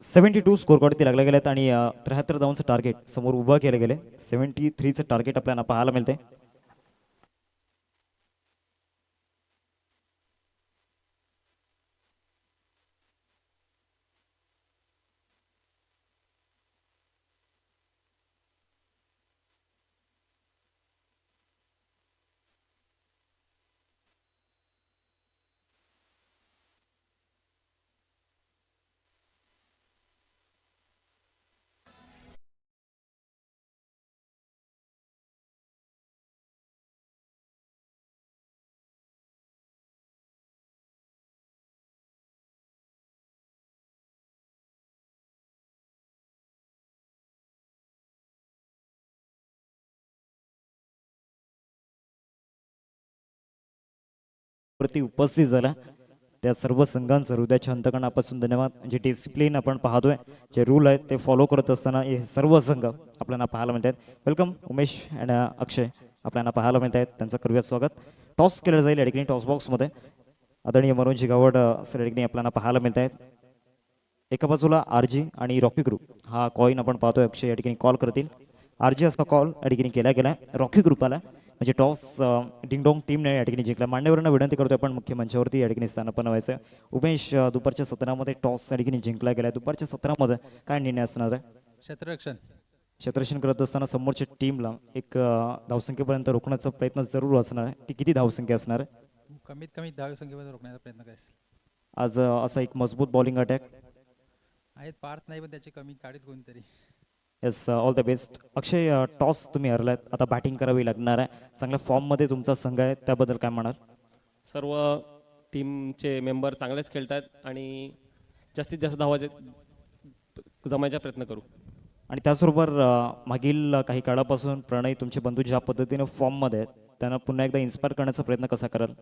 $72 स्कोर कार्ड ते लागले गेलेत आणि 73 धावांचं टार्गेट समोर उभं केलं गेले. 73चं टार्गेट आपल्याला पाहायला मिळते. वरती उपस्थित झाला त्या सर्व संघांचं हृदयाच्या अंतकरणापासून धन्यवाद. जे डिसिप्लिन आपण पाहतोय, जे रूल आहेत ते फॉलो करत असताना हे सर्व संघ आपल्याला पाहायला मिळतात. वेलकम उमेश अँड अक्षय आपल्याला पाहायला मिळत आहेत. त्यांचं करूया स्वागत. टॉस केलं जाईल या ठिकाणी टॉस बॉक्समध्ये. आदरणीय मनोज गावड सर या ठिकाणी आपल्याला पाहायला मिळत आहेत. एका बाजूला आरजी आणि रॉकी ग्रुप हा कॉईन आपण पाहतोय. अक्षय या ठिकाणी कॉल करतील. आरजी असा कॉल या ठिकाणी केला गेला. रॉकी ग्रुपाला म्हणजे टॉस डिंगडोंग टीमने या ठिकाणी जिंकला. मान्यवरांना विनंती करतोय आपण मुख्य मंचावरती या ठिकाणी स्थानापन्न व्हायचं. उमेश दुपारच्या सत्रामध्ये टॉस या ठिकाणी जिंकला गेला. दुपारच्या सत्रामध्ये काय निर्णय असणार आहे? क्षेत्ररक्षण. क्षेत्ररक्षण करत असताना समोरच्या टीमला एक धावसंख्येपर्यंत रोखण्याचा प्रयत्न जरूर असणार आहे. ती किती धावसंख्या असणार आहे? कमीत कमी धावसंख्येमध्ये रोखण्याचा प्रयत्न करायचा. आज असा एक मजबूत बॉलिंग अटॅक. आहेत पार्थ नाही पण त्याची कमी काढीत कोणतरी. Yes all the best. Akshay toss तुम्ही हरलात. आता बॅटिंग करावी लागणार आहे. चांगल्या फॉर्ममध्ये तुमचा संघ आहे, त्याबद्दल काय म्हणाल? सर्व टीमचे मेंबर चांगलेच खेळतात आणि जास्तीत जास्त धावाचे जमायचा प्रयत्न करू. आणि त्याचबरोबर मागील काही काळापासून प्रणय तुमचे बंधू ज्या पद्धतीने फॉर्ममध्ये आहेत त्यांना पुन्हा एकदा इन्स्पायर करण्याचा प्रयत्न कसा कराल?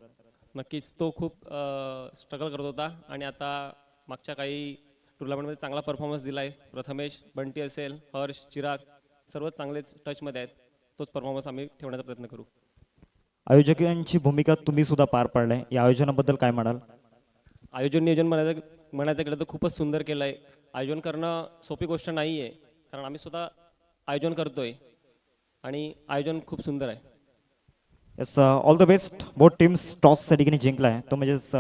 नक्कीच तो खूप स्ट्रगल करत होता आणि आता मागच्या काही टुर्नामेंटमध्ये चांगला परफॉर्मन्स दिला आहे. प्रथमेश, बंटी असेल, हर्ष, चिराग सर्व चांगलेच टचमध्ये आहेत. तोच परफॉर्मन्स आम्ही ठेवण्याचा प्रयत्न करू. आयोजकांची भूमिका तुम्ही सुद्धा पार पाडलाय. या आयोजनाबद्दल काय म्हणाल? आयोजन नियोजन म्हणायचं गेलं तर खूपच सुंदर केलं आहे. आयोजन करणं सोपी गोष्ट नाही आहे, कारण आम्ही स्वतः आयोजन करतोय आणि आयोजन खूप सुंदर आहे. Yes all the best. Both teams toss या ठिकाणी जिंकला आहे तो म्हणजेच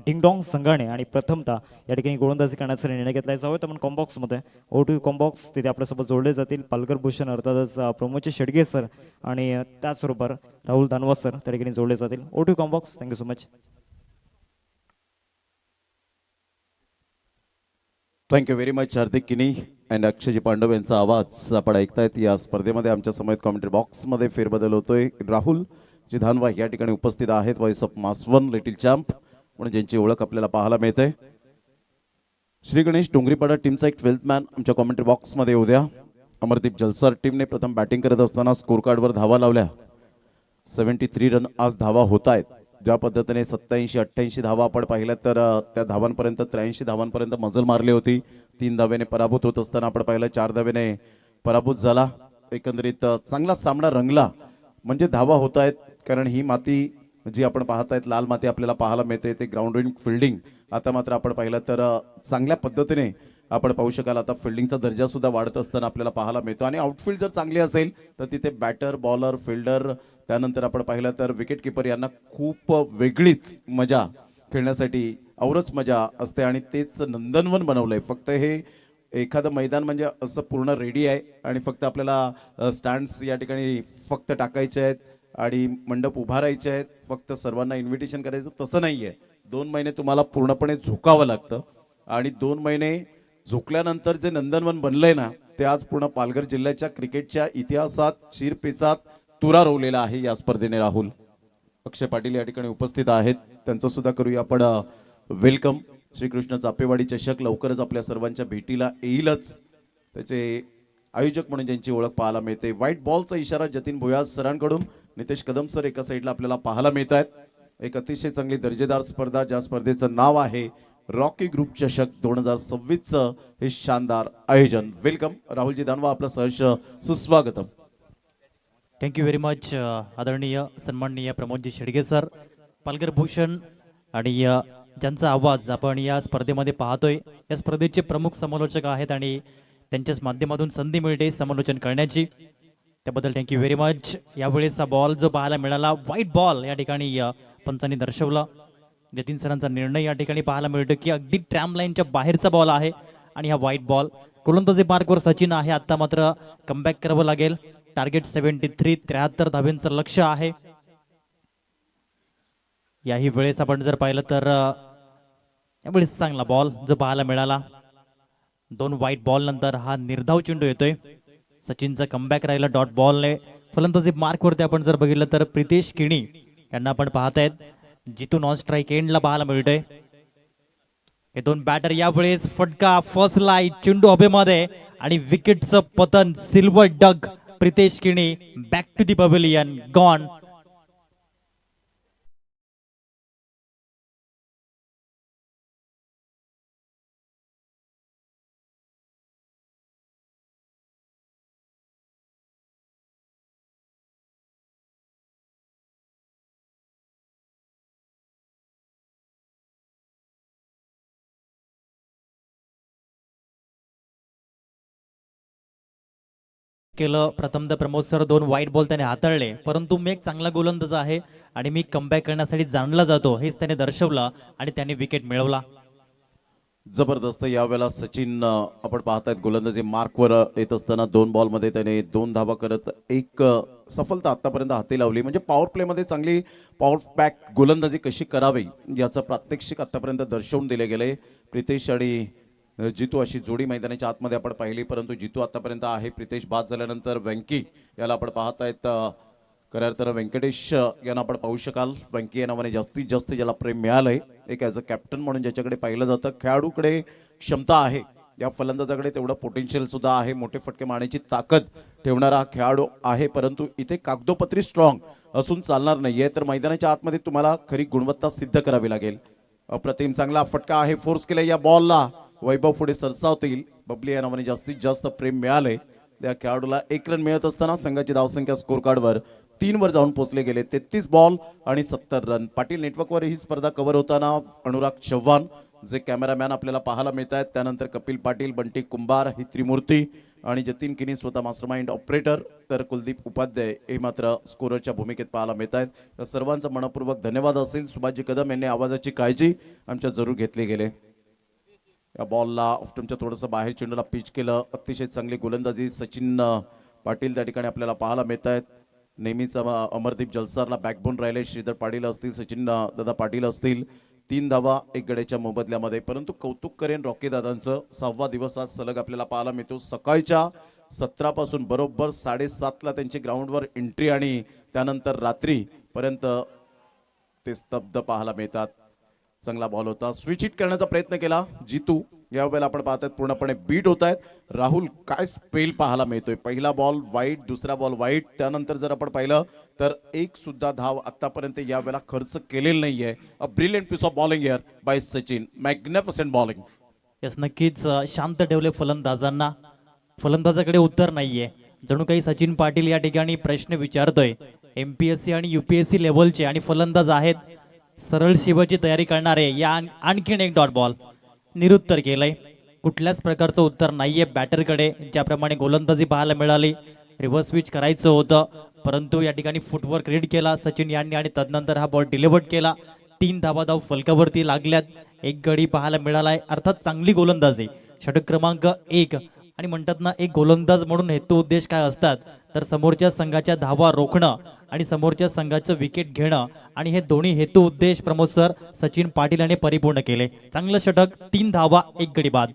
डिंगडॉंग संघाने आणि प्रथमतः या ठिकाणी गोलंदाजी करण्याचा निर्णय घेतला. जाऊया आपण कॉम्बॉक्समध्ये. ओ टू कॉम्बॉक्स तिथे आपल्यासोबत जोडले जातील. पालकर भूषण अर्थातच प्रमोदचे शेडगे सर आणि त्याचबरोबर राहुल दानवा सर त्या ठिकाणी जोडले जातील. ओ टू कॉम्बॉक्स. Thank you so much. Thank you very much Hardik Kini and अक्षयजी Pandav यांचा आवाज आपण ऐकतायत. या स्पर्धेमध्ये आमच्या समेत कॉमेंट्री बॉक्समध्ये फेरबदल होतोय. राहुल जी धानवा या ठिकाणी उपस्थित आहेत. व्हॉइस ऑफ मासवन लिटिल चॅम्प म्हणून ज्यांची ओळख आपल्याला पाहायला मिळते. श्री गणेश डोंगरीपाडा टीमचा एक 12th मॅन आमच्या कॉमेंट्री बॉक्समध्ये येऊ द्या. अमरदीप जलसर टीमने प्रथम बॅटिंग करत असताना स्कोर कार्डवर धावा लावल्या. 73 रन आज धावा होत आहेत. ज्या पद्धतीने 87-88 धावा आपण पाहिल्या तर त्या धावांपर्यंत 83 धावांपर्यंत मजल मारली होती. 3 धावेने पराभूत होत असताना आपण पाहिलं 4 धावेने पराभूत झाला. एकंदरीत चांगला सामना रंगला. म्हणजे धावा होत आहेत, कारण ही माती जी आपण पाहत आहेत लाल माती आपल्याला पाहायला मिळते ते ग्राउंड रिंग फिल्डिंग. आता मात्र आपण पाहिलं तर चांगल्या पद्धतीने आपण पाहू शकाल आता फिल्डिंगचा दर्जा सुद्धा वाढत असताना आपल्याला पाहायला मिळतो. आणि आउटफील्ड जर चांगली असेल तर तिथे बॅटर, बॉलर, फिल्डर, त्यानंतर आपण पाहिलं तर विकेट किपर यांना खूप वेगळीच मजा खेळण्यासाठी औरच मजा असते. आणि तेच नंदनवन बनवलंय. फक्त हे एखादं मैदान म्हणजे असं पूर्ण रेडी आहे आणि फक्त आपल्याला स्टँड्स या ठिकाणी फक्त टाकायचे आहेत आणि मंडप उभारायचे आहेत, फक्त सर्वांना इन्व्हिटेशन करायचं, तसं नाही आहे. 2 महिने तुम्हाला पूर्णपणे झोकावं लागतं आणि 2 महिने झोकल्यानंतर जे नंदनवन बनलंय ना ते आज पूर्ण पालघर जिल्ह्याच्या क्रिकेटच्या इतिहासात शिरपेचात तुरा रोवलेला आहे. या स्पर्धेने राहुल अक्षय पाटील या ठिकाणी उपस्थित आहेत. त्यांचं सुद्धा करूया आपण वेलकम. श्रीकृष्ण चापेवाडी चषक लवकरच आपल्या सर्वांच्या भेटीला येईलच. त्याचे आयोजक म्हणून ज्यांची ओळख पाहायला मिळते. व्हाईट बॉलचा इशारा जतीन भुयास सरांकडून. नितेश कदम सर एका साईडला आपल्याला पाहायला मिळत आहेत. एक अतिशय चांगली दर्जेदार स्पर्धा, ज्या स्पर्धेचं नाव आहे रॉकी ग्रुप चषक 2026चं हे शानदार आयोजन. वेलकम राहुलजी दानवा, आपलं सहर्ष सुस्वागतम. थँक्यू व्हेरी मच आदरणीय सन्माननीय प्रमोदजी शेडगे सर, पालघर भूषण आणि ज्यांचा आवाज आपण या स्पर्धेमध्ये पाहतोय. या स्पर्धेचे प्रमुख समालोचक आहेत आणि त्यांच्याच माध्यमातून संधी मिळते समालोचन करण्याची, त्याबद्दल थँक्यू व्हेरी मच. यावेळेसचा बॉल जो पाहायला मिळाला व्हाईट बॉल या ठिकाणी पंचांनी दर्शवला. जतीन सरांचा निर्णय या ठिकाणी पाहायला मिळतो की अगदी ट्रॅम लाईनच्या बाहेरचा बॉल आहे आणि हा व्हाईट बॉल. गोलंदाजी मार्कवर सचिन आहे. आता मात्र कमबॅक करावं लागेल. टार्गेट 73 धावेंचं लक्ष आहे. याही वेळेस आपण जर पाहिलं तर यावेळेस चांगला बॉल जो पाहायला मिळाला. 2 व्हाईट बॉल नंतर हा निर्धाव चेंडू येतोय. सचिनचा कमबॅक राहिला डॉट बॉलने. फलंदाजी मार्कवरती आपण जर बघितलं तर प्रितेश किणी यांना आपण पाहतायत. जितू नॉन स्ट्राईक एंडला पाहायला मिळतोय. हे 2 बॅटर यावेळेस फटका फसला चेंडू हवेमध्ये आणि विकेटचं पतन. Silver duck Pritesh Kini back to the pavilion gone. केलं. प्रथमतः प्रमोद सर 2 वाईट बॉल त्याने हाताळले, परंतु मी एक चांगला गोलंदाज आहे आणि मी कमबॅक करण्यासाठी जाणला जातो हेच त्याने दर्शवलं आणि त्याने विकेट मिळवला. जबरदस्त यावेळेला सचिन आपण पाहतायत गोलंदाजी मार्कवर येत असताना 2 बॉलमध्ये त्याने 2 धावा करत एक सफलता आतापर्यंत हाती लावली. म्हणजे पॉवर प्लेमध्ये चांगली पॉवर पॅक गोलंदाजी कशी करावी याचं प्रात्यक्षिक आतापर्यंत दर्शवून दिले गेले. प्रितेश आणि जितू अशी जोडी मैदानाच्या आतमध्ये आपण पाहिली, परंतु जितू आतापर्यंत आहे. प्रितेश बाद झाल्यानंतर व्यंकी याला आपण पाहतायत. खऱ्या अर्थानं व्यंकटेश यांना आपण पाहू शकाल. व्यंकी या नावाने जास्तीत जास्त ज्याला प्रेम मिळालंय, एक ॲज अ कॅप्टन म्हणून ज्याच्याकडे पाहिलं जातं. खेळाडूकडे क्षमता आहे, या फलंदाजाकडे तेवढं पोटेन्शियल सुद्धा आहे. मोठे फटके मारण्याची ताकद ठेवणारा हा खेळाडू आहे, परंतु इथे कागदोपत्री स्ट्रॉंग असून चालणार नाहीये. तर मैदानाच्या आतमध्ये तुम्हाला खरी गुणवत्ता सिद्ध करावी लागेल. अप्रतिम चांगला फटका आहे, फोर्स केला या बॉलला. वैभव पुढे सरसावतील. बबली या नावाने जास्तीत जास्त प्रेम मिळाले. त्या खेळाडूला 1 रन मिळत असताना संघाची धावसंख्या स्कोर कार्डवर 3 वर जाऊन पोहोचले गेले. 33 बॉल आणि 70 रन. पाटील नेटवर्कवर ही स्पर्धा कव्हर होताना अनुराग चव्हाण जे कॅमेरामॅन आपल्याला पाहायला मिळत आहेत, त्यानंतर कपिल पाटील, बंटी कुंभार ही त्रिमूर्ती आणि जतीन किनी स्वतः मास्टरमाइंड ऑपरेटर, तर कुलदीप उपाध्याय हे मात्र स्कोररच्या भूमिकेत पाहायला मिळत आहेत. तर सर्वांचा मनपूर्वक धन्यवाद असेल. सुभाषजी कदम यांनी आवाजाची काळजी आमच्या जरूर घेतली गेले. या बॉलला ऑफ्टमच्या थोडंसं बाहेर चेंडूला पिच केलं. अतिशय चांगली गोलंदाजी सचिन पाटील त्या ठिकाणी आपल्याला पाहायला मिळत आहेत. नेहमीच अमरदीप जलसारला बॅकबोन राहिले. श्रीधर पाटील असतील, सचिन दादा पाटील असतील. 3 धावा 1 गड्याच्या मोबदल्यामध्ये. परंतु कौतुक करेन रॉकी दादांचं. 6वा दिवस आज सलग आपल्याला पाहायला मिळतो. सकाळच्या 17 पासून बरोबर 7:30ला त्यांची ग्राउंडवर एंट्री आणि त्यानंतर रात्रीपर्यंत ते स्तब्ध पाहायला मिळतात. चांगला बॉल होता. स्विच हिट करण्याचा प्रयत्न केला जितू. यावेळेला आपण पाहतात पूर्णपणे बीट होत आहेत. राहुल काय स्पेल पाहायला मिळतोय. पहिला बॉल वाईट, दुसरा बॉल वाईट. त्यानंतर जर आपण पाहिलं तर एक सुद्धा धाव आतापर्यंत यावेळेला खर्च केलेला नाहीये. A brilliant piece of bowling here by Sachin. Magnificent bowling. Yes, नक्कीच शांत ठेवले फलंदाजांना. फलंदाजाकडे उत्तर नाहीये. जणू काही सचिन पाटील या ठिकाणी प्रश्न विचारतोय. MPSC आणि UPSC लेवलचे आणि फलंदाज आहेत. सरळ शिवाची तयारी करणारे या आणखीन एक डॉट बॉल निरुत्तर केलंय. कुठल्याच प्रकारचं उत्तर नाहीये बॅटरकडे. ज्याप्रमाणे गोलंदाजी पाहायला मिळाली, रिव्हर्स स्विच करायचं होतं, परंतु या ठिकाणी फुटवर्क रीड केला सचिन यांनी आणि तदनंतर हा बॉल डिलिव्हर्ड केला. 3 धाव फलकावरती लागल्यात. 1 गडी पाहायला मिळालाय. अर्थात चांगली गोलंदाजी. षटक क्रमांक 1 आणि म्हणतात ना, एक गोलंदाज म्हणून हेतू उद्देश काय असतात तर समोरच्या संघाच्या धावा रोखणं आणि समोरच्या संघाचं विकेट घेणं, आणि हे दोन्ही हेतू उद्देश प्रमोद सर सचिन पाटील यांनी परिपूर्ण केले. चांगलं षटक, 3 धावा 1 गडी बाद.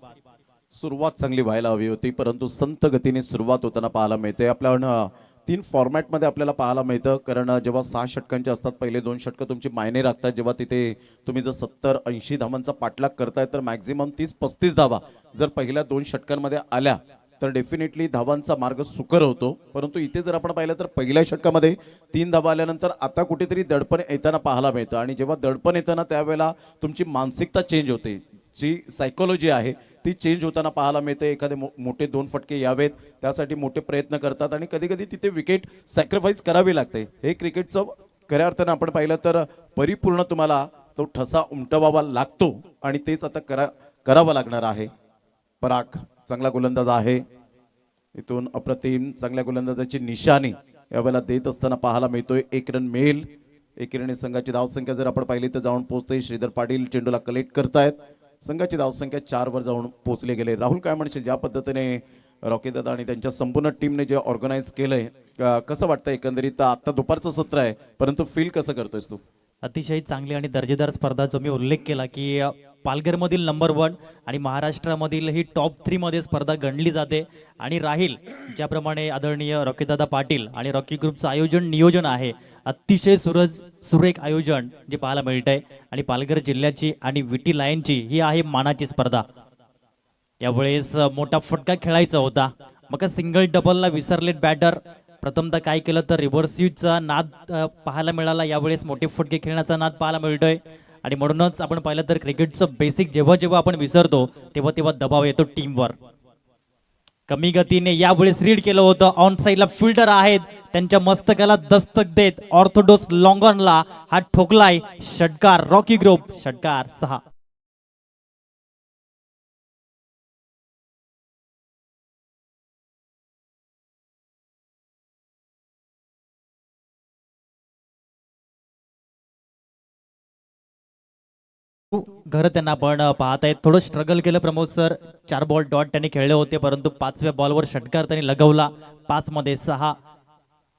सुरुवात चांगली व्हायला हवी होती, परंतु संत गतीने सुरुवात होताना पाहायला मिळते. आपल्या 3 फॉर्मॅटमध्ये आपल्याला पाहायला मिळतं. कारण जेव्हा 6 षटकांचे असतात, पहिले 2 षटकं तुमची मायने राखतात. जेव्हा तिथे तुम्ही जर 70-80 धावांचा पाठलाग करताय तर मॅक्झिमम 30-35 धावा जर पहिल्या 2 षटकांमध्ये आल्या तर डेफिनेटली धावांचा मार्ग सुकर होतो. परंतु इथे जर आपण पाहिलं तर पहिल्या षटकामध्ये 3 धावा आल्यानंतर आता कुठेतरी दडपण येताना पाहायला मिळतं. आणि जेव्हा दडपण येतं ना, त्यावेळेला तुमची मानसिकता चेंज होते. जी सायकोलॉजी आहे ती चेंज होताना पाहायला मिळते. एखादे मोठे 2 फटके यावेत त्यासाठी मोठे प्रयत्न करतात आणि कधी कधी तिथे विकेट सॅक्रिफाईस करावी लागते. हे क्रिकेटचं खऱ्या अर्थानं आपण पाहिलं तर परिपूर्ण तुम्हाला तो ठसा उमटवावा लागतो आणि तेच आता करावं लागणार आहे. पराग चांगला गोलंदाज आहे. इथून अप्रतिम चांगल्या गोलंदाजाची निशाणी यावेळेला देत असताना पाहायला मिळतोय. 1 रन मिळेल. 1 रन संघाची धावसंख्या जर आपण पाहिली तर जाऊन पोहोचते. श्रीधर पाटील चेंडूला कलेक्ट करतायत. संघाची धावसंख्या 4 वर जाऊन पोहोचले गेले. राहुल काय म्हणशील, ज्या पद्धतीने रॉकी दादा आणि त्यांच्या संपूर्ण टीमने जे ऑर्गनाईज केलंय, कसं वाटतं एकंदरीत? आता दुपारचं सत्र आहे, परंतु फील कसं करतोयस तू? अतिशय चांगली आणि दर्जेदार स्पर्धा, जो मी उल्लेख केला की पालघरमधील नंबर 1 आणि महाराष्ट्रामधील ही टॉप 3 मध्ये स्पर्धा गणली जाते आणि राहील. ज्याप्रमाणे आदरणीय रॉकीदादा पाटील आणि रॉकी ग्रुपचं आयोजन नियोजन आहे, अतिशय सुरेख आयोजन जे पाहायला मिळतंय. आणि पालघर जिल्ह्याची आणि विटी लायनची ही आहे मानाची स्पर्धा. यावेळेस मोठा फटका खेळायचा होता, मग सिंगल डबलला विसरलेत बॅटर. प्रथमतः काय केलं तर रिव्हर्स स्विचचा नाद पाहायला मिळाला. यावेळेस मोठे फटके खेळण्याचा नाद पाहायला मिळतोय. आणि म्हणूनच आपण पाहिलं तर क्रिकेटचं बेसिक जेव्हा जेव्हा आपण विसरतो तेव्हा तेव्हा दबाव येतो टीमवर. कमी गतीने यावेळेस रीड केलं होतं. ऑन साईडला फिल्डर आहेत, त्यांच्या मस्तकाला दस्तक देत ऑर्थोडॉक्स लॉंगॉनला हा ठोकलाय. षटकार रॉकी ग्रुप, षटकार 6. घर त्यांना आपण पाहत आहेत. थोडं स्ट्रगल केलं प्रमोद सर. 4 बॉल डॉट त्यांनी खेळले होते, परंतु 5व्या बॉलवर षटकार त्यांनी लगवला. 5 मध्ये 6.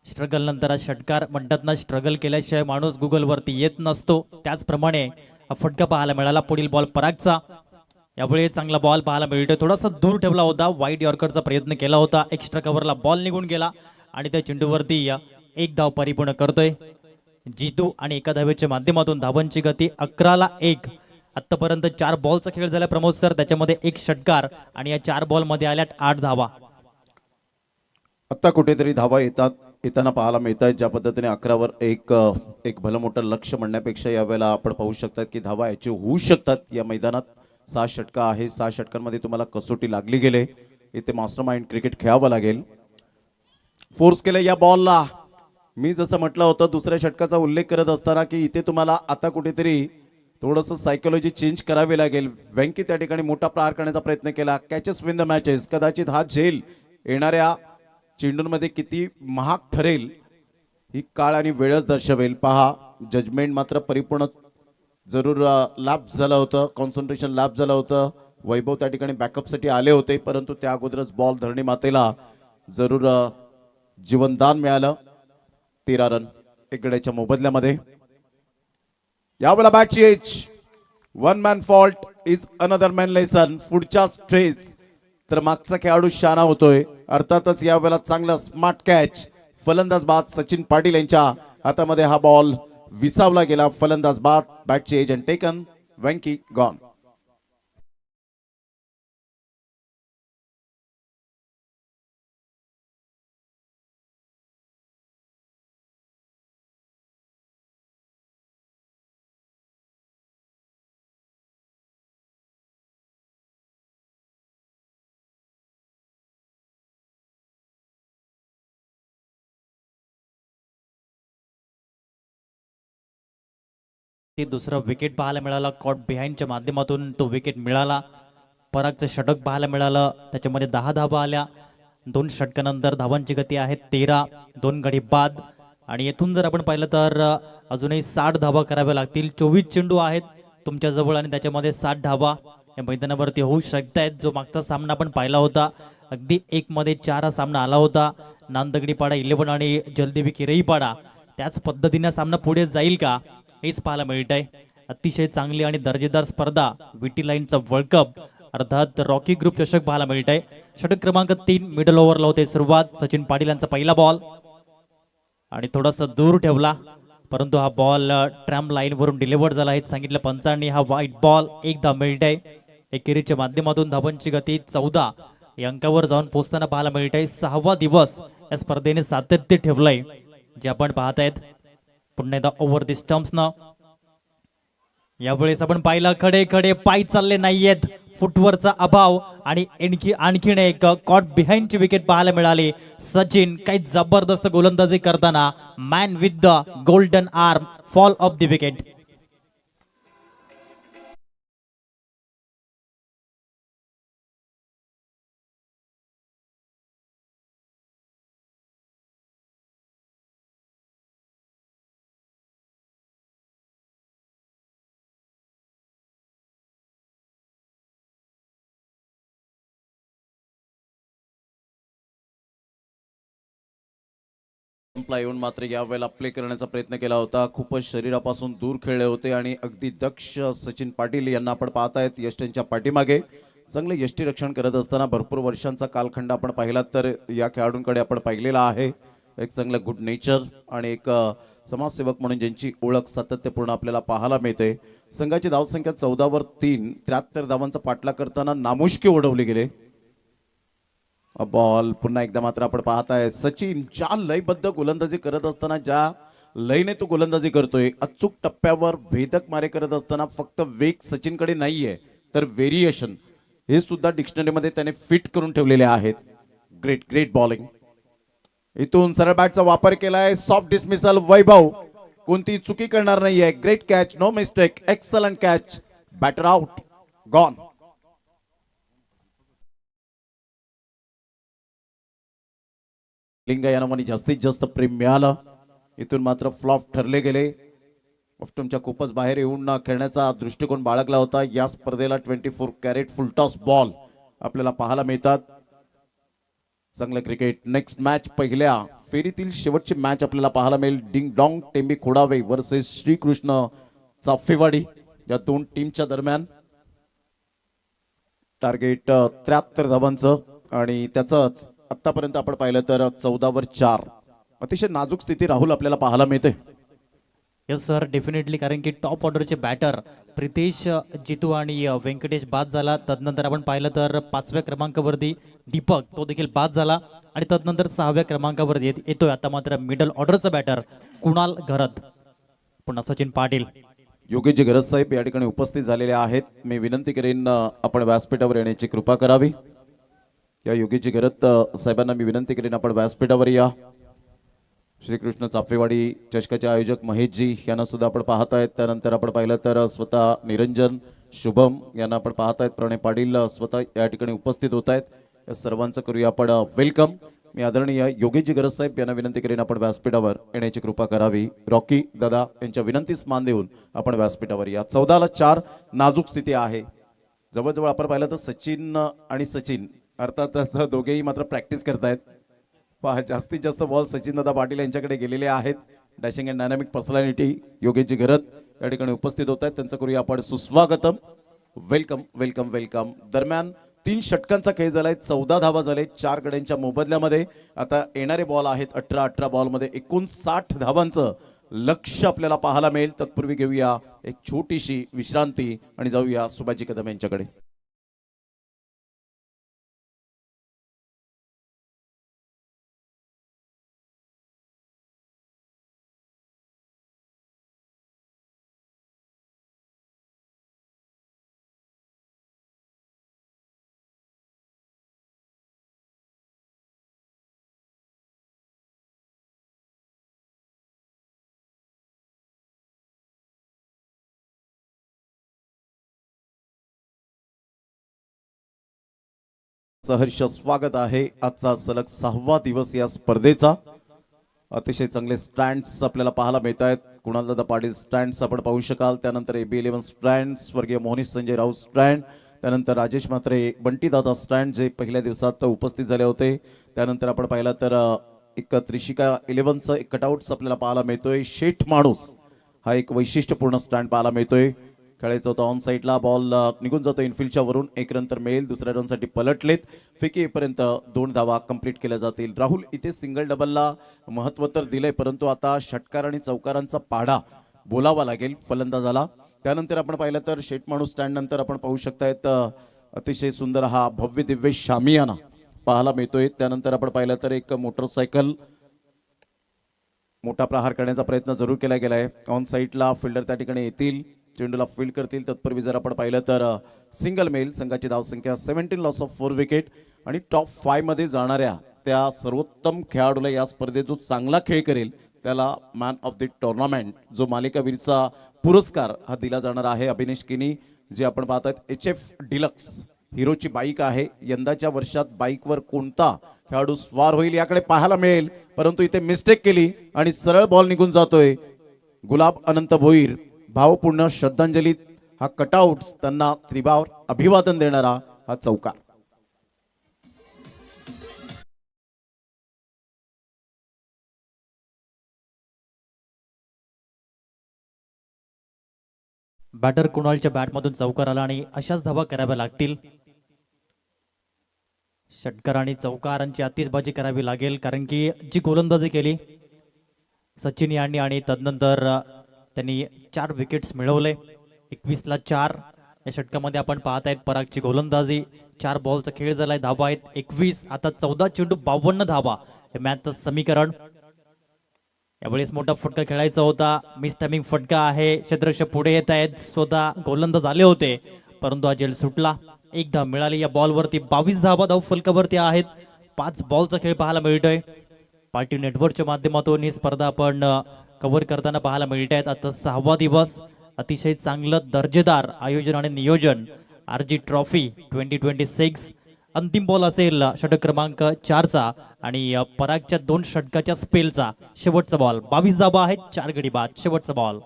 स्ट्रगल नंतर हा षटकार म्हणतात ना, स्ट्रगल केल्याशिवाय माणूस गुगल वरती येत नसतो. त्याचप्रमाणे हा फटका पाहायला मिळाला. पुढील बॉल परागचा. यावेळी चांगला बॉल पाहायला मिळतोय. थोडासा दूर ठेवला होता. वाईड यॉर्करचा प्रयत्न केला होता. एक्स्ट्रा कव्हरला बॉल निघून गेला आणि त्या चेंडूवरती एक धाव परिपूर्ण करतोय जितू आणि एका धावेच्या माध्यमातून धावांची गती 11-1. आतापर्यंत 4 बॉलचा खेळ झाला प्रमोद सर, त्याच्यामध्ये 1 षटकार आणि या 4 बॉल मध्ये आल्यात 8 धावा. आता कुठेतरी धावा येताना पाहायला मिळत आहेत. ज्या पद्धतीने 11वर एक भलं मोठं लक्ष म्हणण्यापेक्षा यावेळेला आपण पाहू शकतात की धावा याची होऊ शकतात. या मैदानात 6 षटका आहे. 6 षटकांमध्ये तुम्हाला कसोटी लागली गेले. इथे मास्टर माइंड क्रिकेट खेळावं लागेल. फोर्स केलं या बॉलला. मी जसं म्हटलं होतं दुसऱ्या षटकाचा उल्लेख करत असताना की इथे तुम्हाला आता कुठेतरी थोडंसं सायकोलॉजी चेंज करावी लागेल. वेंकी त्या ठिकाणी मोठा प्रहार करण्याचा प्रयत्न केला. Catches win the matches. कदाचित हा झेल येणाऱ्या चेंडूंमध्ये किती महाग ठरेल ही काळ आणि वेळच दर्शवेल. पहा, जजमेंट मात्र परिपूर्ण जरूर लाभ झालं होतं. कॉन्सन्ट्रेशन लाभ झालं होतं. वैभव त्या ठिकाणी बॅकअपसाठी आले होते, परंतु त्या अगोदरच बॉल धरणी मातेला जरूर जीवनदान मिळालं. 13 रन 1 गड्याच्या मोबदल्यामध्ये. यावेळेला बॅटची edge. 1 man fault is another man lesson. पुढच्या स्ट्रेच तर मागचा खेळाडू शाना होतोय. अर्थातच यावेळेला चांगला स्मार्ट कॅच. फलंदाज बाद सचिन पाटील यांच्या हातामध्ये हा बॉल विसावला गेला. फलंदाज बाद. बॅटची edge and taken. Venky gone. ते दुसरा विकेट पाहायला मिळाला. कॉट बिहाइंडच्या माध्यमातून तो विकेट मिळाला. परागचं षटक पाहायला मिळालं. त्याच्यामध्ये 10 धावा आल्या. 2 षटकानंतर धावांची गती आहे 13. 2 गडी बाद. आणि येथून जर आपण पाहिलं तर अजूनही 60 धावा कराव्या लागतील. 24 चेंडू आहेत तुमच्या जवळ आणि त्याच्यामध्ये 60 धावा या मैदानावरती होऊ शकतायत. जो मागचा सामना आपण पाहिला होता, अगदी 1 मध्ये 4 हा सामना आला होता. नांदगडीपाडा 11 आणि जलदेवी किरईपाडा. त्याच पद्धतीने सामना पुढे जाईल का हेच पाहायला मिळत आहे. अतिशय चांगली आणि दर्जेदार स्पर्धा विटी लाईनचा वर्ल्ड कप अर्थात रॉकी ग्रुप चषक पाहायला मिळत आहे. षटक क्रमांक 3 मिडल ओव्हरला होते सुरुवात. सचिन पाटील यांचा पहिला बॉल आणि थोडासा दूर ठेवला, परंतु हा बॉल ट्रॅम्प लाईन वरून डिलिव्हर झाला आहे सांगितलं पंचांनी. हा व्हाईट बॉल एकदा मिळत आहे. एकेरीच्या माध्यमातून धावांची गती 14 या अंकावर जाऊन पोहोचताना पाहायला मिळत आहे. 6वा दिवस या स्पर्धेने सातत्य ठेवलंय जे आपण पाहत आहेत. पुन्हा एकदा ओव्हर दी स्टम्प्स न यावेळेस आपण पाहिलं खडे खडे पाय चालले नाहीयेत. फुटवरचा अभाव आणि आणखीन एक कॉट बिहाइंडची विकेट पाहायला मिळाली. सचिन काही जबरदस्त गोलंदाजी करताना man with the golden arm fall of the wicket. येऊन मात्र यावेळेला प्ले करण्याचा प्रयत्न केला होता. खूपच शरीरापासून दूर खेळले होते आणि अगदी दक्ष सचिन पाटील यांना आपण पाहतायत यष्टींच्या पाठीमागे. चांगले यष्टी रक्षण करत असताना भरपूर वर्षांचा कालखंड आपण पाहिला तर या खेळाडूंकडे आपण पाहिलेला आहे. एक चांगलं गुड नेचर आणि एक समाजसेवक म्हणून ज्यांची ओळख सातत्यपूर्ण आपल्याला पाहायला मिळते. संघाची धावसंख्या 14वर 3. 73 धावांचा पाठलाग करताना नामुष्की ओढवले गेले. बॉल पुन्हा एकदा मात्र आपण पाहताय सचिन ज्या लयबद्ध गोलंदाजी करत असताना ज्या लयने तो गोलंदाजी करतोय, अचूक टप्प्यावर भेदक मारे करत असताना फक्त वेग सचिनकडे नाहीये तर व्हेरिएशन हे सुद्धा डिक्शनरीमध्ये त्याने फिट करून ठेवलेले आहेत. Great great bowling. इथून सरळ बॅटचा वापर केलाय. Soft dismissal. वैभव कोणती चुकी करणार नाहीये. Great catch. No mistake. Excellent catch. Batter out. Gone. Linga या नावाने जास्तीत जास्त प्रेम मिळालं. इथून मात्र फ्लॉप ठरले गेले. ऑफ्टमच्या खूपच बाहेर येऊन खेळण्याचा दृष्टिकोन बाळगला होता. या स्पर्धेला 24 कॅरेट फुलटॉस बॉल आपल्याला पाहायला मिळतात. चांगलं क्रिकेट. नेक्स्ट मॅच पहिल्या फेरीतील शेवटची मॅच आपल्याला पाहायला मिळेल. Ding dong Tembi Khodave versus Shrikrishna Chafewadi या दोन टीमच्या दरम्यान. टार्गेट 73 धावांचं आणि त्याचंच आतापर्यंत आपण पाहिलं तर 14 वर 4. अतिशय नाजूक स्थिती राहुल आपल्याला पाहायला मिळते. Yes sir, definitely. कारण की टॉप ऑर्डरचे बॅटर प्रितेश जितू आणि व्यंकटेश बाद झाला. तदनंतर आपण पाहिलं तर 5व्या क्रमांकावरती दीपक, तो देखील बाद झाला. आणि तदनंतर 6व्या क्रमांकावर येतोय आता मात्र मिडल ऑर्डरचा बॅटर कुणाल घरत. पुन्हा सचिन पाटील. योगेशजी गरज साहेब या ठिकाणी उपस्थित झालेले आहेत. मी विनंती करेन आपण व्यासपीठावर येण्याची कृपा करावी. या योगेशजी गरज साहेबांना मी विनंती करेन आपण व्यासपीठावर या. श्रीकृष्ण चाफेवाडी चषकाचे आयोजक महेशजी यांना सुद्धा आपण पाहत आहेत. त्यानंतर आपण पाहिलं तर स्वतः निरंजन शुभम यांना आपण पाहत आहेत. प्रणय पाटील स्वतः या ठिकाणी उपस्थित होत आहेत. या सर्वांचं करूया आपण वेलकम. मी आदरणीय योगेशजी गरज साहेब यांना विनंती करेन आपण व्यासपीठावर येण्याची कृपा करावी. रॉकी दादा यांच्या विनंतीस मान देऊन आपण व्यासपीठावर या. 14 ला 4 नाजूक स्थिती आहे. जवळजवळ आपण पाहिलं तर सचिन आणि सचिन अर्थातच दोघेही मात्र प्रॅक्टिस करतायत. पहा जास्तीत जास्त बॉल सचिनदादा पाटील यांच्याकडे गेलेले आहेत. डॅशिंग अँड डायनामिक पर्सनॅलिटी योगेशजी घरत या ठिकाणी उपस्थित होत आहेत. त्यांचं करूया आपण सुस्वागतम. Welcome welcome welcome. दरम्यान 3 षटकांचा खेळ झालाय. 14 धावा झाले 4 गड्यांच्या मोबदल्यामध्ये. आता येणारे बॉल आहेत 18 बॉलमध्ये 59 धावांचं लक्ष आपल्याला पाहायला मिळेल. तत्पूर्वी घेऊया एक छोटीशी विश्रांती आणि जाऊया सुभाजी कदम यांच्याकडे. सहर्ष स्वागत आहे. आजचा सलग 6वा दिवस या स्पर्धेचा. अतिशय चांगले स्टँड्स आपल्याला पाहायला मिळत आहेत. कुणालदादा पाटील स्टँड्स आपण पाहू शकाल. त्यानंतर AB11 स्टँड, स्वर्गीय मोहनीश संजय राऊत स्टँड, त्यानंतर राजेश म्हात्रे बंटीदादा स्टँड जे पहिल्या दिवसात उपस्थित झाले होते. त्यानंतर आपण पाहिलं तर एक त्रिशिका 11चं एक कटआउट्स आपल्याला पाहायला मिळतोय. शेठ माणूस हा एक वैशिष्ट्यपूर्ण स्टँड पाहायला मिळतोय. खेळायचं होतं ऑन साईडला. बॉल निघून जातो इनफिल्डच्या वरून. 1 रन तर मिळेल. दुसऱ्या रनसाठी पलटलेत. फेकी येईपर्यंत 2 धावा कंप्लीट केल्या जातील. राहुल इथे सिंगल डबलला महत्त्व तर दिलंय, परंतु आता षटकार आणि चौकारांचा पाढा बोलावा लागेल फलंदाजाला. त्यानंतर आपण पाहिलं तर शेठ माणूस स्टँड नंतर आपण पाहू शकतायत अतिशय सुंदर हा भव्य दिव्य शामियाना पाहायला मिळतोय. त्यानंतर आपण पाहिलं तर एक मोटरसायकल मोठा प्रहार करण्याचा प्रयत्न जरूर केला गेलाय. ऑन साईडला फिल्डर त्या ठिकाणी येतील, चेंडूला फील्ड करतील. तत्पूर्वी जर आपण पाहिलं तर सिंगल मेल. संघाची धावसंख्या 17, लॉस ऑफ 4 विकेट. आणि टॉप 5 मध्ये जाणाऱ्या त्या सर्वोत्तम खेळाडूला या स्पर्धेत जो चांगला खेळ करेल त्याला मॅन ऑफ द टुर्नामेंट जो मालिकावीरचा पुरस्कार हा दिला जाणार आहे. अभिनेश किनी जे आपण पाहतात HF डिलक्स हिरोची बाईक आहे. यंदाच्या वर्षात बाईकवर कोणता खेळाडू स्वार होईल याकडे पाहायला मिळेल, परंतु इथे मिस्टेक केली आणि सरळ बॉल निघून जातोय. गुलाब अनंत भोईर भावपूर्ण श्रद्धांजलीत हा कटआउट, त्यांना त्रिभाव अभिवादन देणारा हा चौकार. बॅटर कुणालच्या बॅटमधून चौकार आला आणि अशाच धावा कराव्या लागतील. षटकार आणि चौकारांची आतिषबाजी करावी लागेल, कारण की जी गोलंदाजी केली सचिन यांनी आणि तदनंतर त्यांनी 4 विकेट्स मिळवले. 21 ला 4 या षटकामध्ये आपण पाहत आहेत परागची गोलंदाजी. 4 बॉलचा खेळ झालाय. धावा आहेत 21. आता 14 चेंडू 52 धावा हे मॅचचं समीकरण. यावेळेस मोठा फटका खेळायचा होता. मिस टायमिंग फटका आहे. क्षेत्ररक्षक पुढे येत आहेत. स्वतः गोलंदाज आले होते, परंतु हा झेल सुटला. 1 धाव मिळाली या बॉलवरती. 22 धावा धाव फलकावरती आहेत. 5 बॉलचा खेळ पाहायला मिळतोय. पार्टी नेटवर्कच्या माध्यमातून ही स्पर्धा आपण कव्हर करताना पाहायला मिळत आहेत. आता 6वा दिवस. अतिशय चांगलं दर्जेदार आयोजन आणि नियोजन. RG trophy 2026. अंतिम बॉल असेल षटक क्रमांक 4चा आणि परागच्या 2 षटकाच्या स्पेलचा शेवटचा बॉल. 22 धावा आहेत. 4 गडी बाद. शेवटचा बॉल.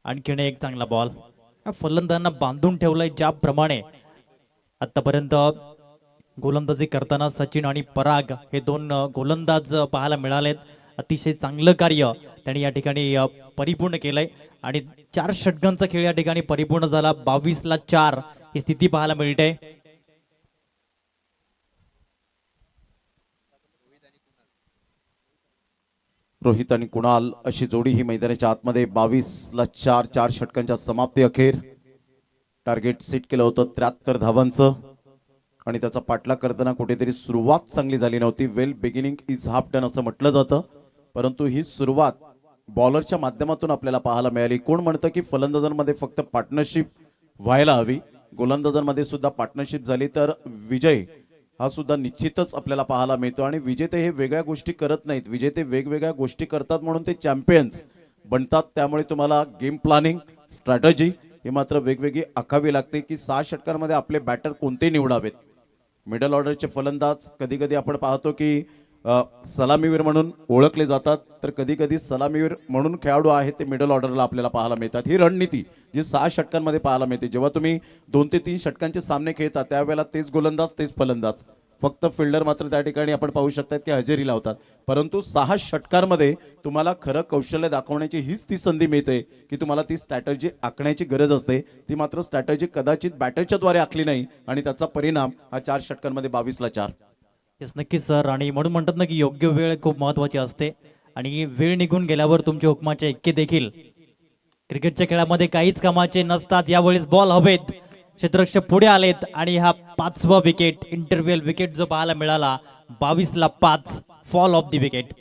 आणखीन एक चांगला बॉल. फलंदाजांना बांधून ठेवलंय ज्याप्रमाणे आतापर्यंत गोलंदाजी करताना सचिन आणि पराग हे दोन गोलंदाज पाहायला मिळालेत. अतिशय चांगलं कार्य त्यांनी या ठिकाणी परिपूर्ण केलंय आणि 4 षटकांचा खेळ या ठिकाणी परिपूर्ण झाला. 22-4 ही स्थिती पाहायला मिळते. रोहित आणि कुणाल अशी जोडी ही मैदानाच्या आतमध्ये 22-4 4 षटकांच्या समाप्ती अखेर. टार्गेट सेट केलं होतं 73 धावांचं आणि त्याचा पाठलाग करताना कुठेतरी सुरुवात चांगली झाली नव्हती. वेल बिगिनिंग इज हाफ डन असं म्हटलं जातं, परंतु ही सुरुवात बॉलरच्या माध्यमातून आपल्याला पाहायला मिळाली. कोण म्हणतं की फलंदाजांमध्ये फक्त पार्टनरशिप व्हायला हवी, गोलंदाजांमध्ये सुद्धा पार्टनरशिप झाली तर विजय हा सुद्धा निश्चितच आपल्याला पाहायला मिळतो. आणि विजेते हे वेगळ्या गोष्टी करत नाहीत, विजेते वेगवेगळ्या गोष्टी करतात म्हणून ते चॅम्पियन्स बनतात. त्यामुळे तुम्हाला गेम प्लॅनिंग स्ट्रॅटजी ही मात्र वेगवेगळी आखावी लागते की 6 षटकांमध्ये आपले बॅटर कोणते निवडावेत. मिडल ऑर्डरचे फलंदाज कधी कधी आपण पाहतो की सलामीवीर म्हणून ओळखले जातात, तर कधी कधी सलामीवीर म्हणून खेळाडू आहेत ते मिडल ऑर्डरला आपल्याला पाहायला मिळतात. ही रणनीती जी 6 षटकांमध्ये पाहायला मिळते. जेव्हा तुम्ही 2 ते 3 षटकांचे सामने खेळता त्यावेळेला तेच गोलंदाज तेच फलंदाज, फक्त फिल्डर मात्र त्या ठिकाणी आपण पाहू शकतात की हजेरी लावतात. परंतु 6 षटकांमध्ये तुम्हाला खरं कौशल्य दाखवण्याची हीच ती संधी मिळते की तुम्हाला ती स्ट्रॅटर्जी आखण्याची गरज असते. ती मात्र स्ट्रॅटर्जी कदाचित बॅटरच्या द्वारे आखली नाही आणि त्याचा परिणाम हा 4 षटकांमध्ये 22-4. येस नक्कीच सर. आणि म्हणून म्हणतात ना की योग्य वेळ खूप महत्वाची असते आणि वेळ निघून गेल्यावर तुमच्या हुकमाचे एक्के देखील क्रिकेटच्या खेळामध्ये काहीच कामाचे नसतात. यावेळेस बॉल हवेत, क्षेत्ररक्षक पुढे आलेत आणि हा 5वा विकेट, इंटरव्हेल विकेट जो पाहायला मिळाला. 22-5 fall of the wicket.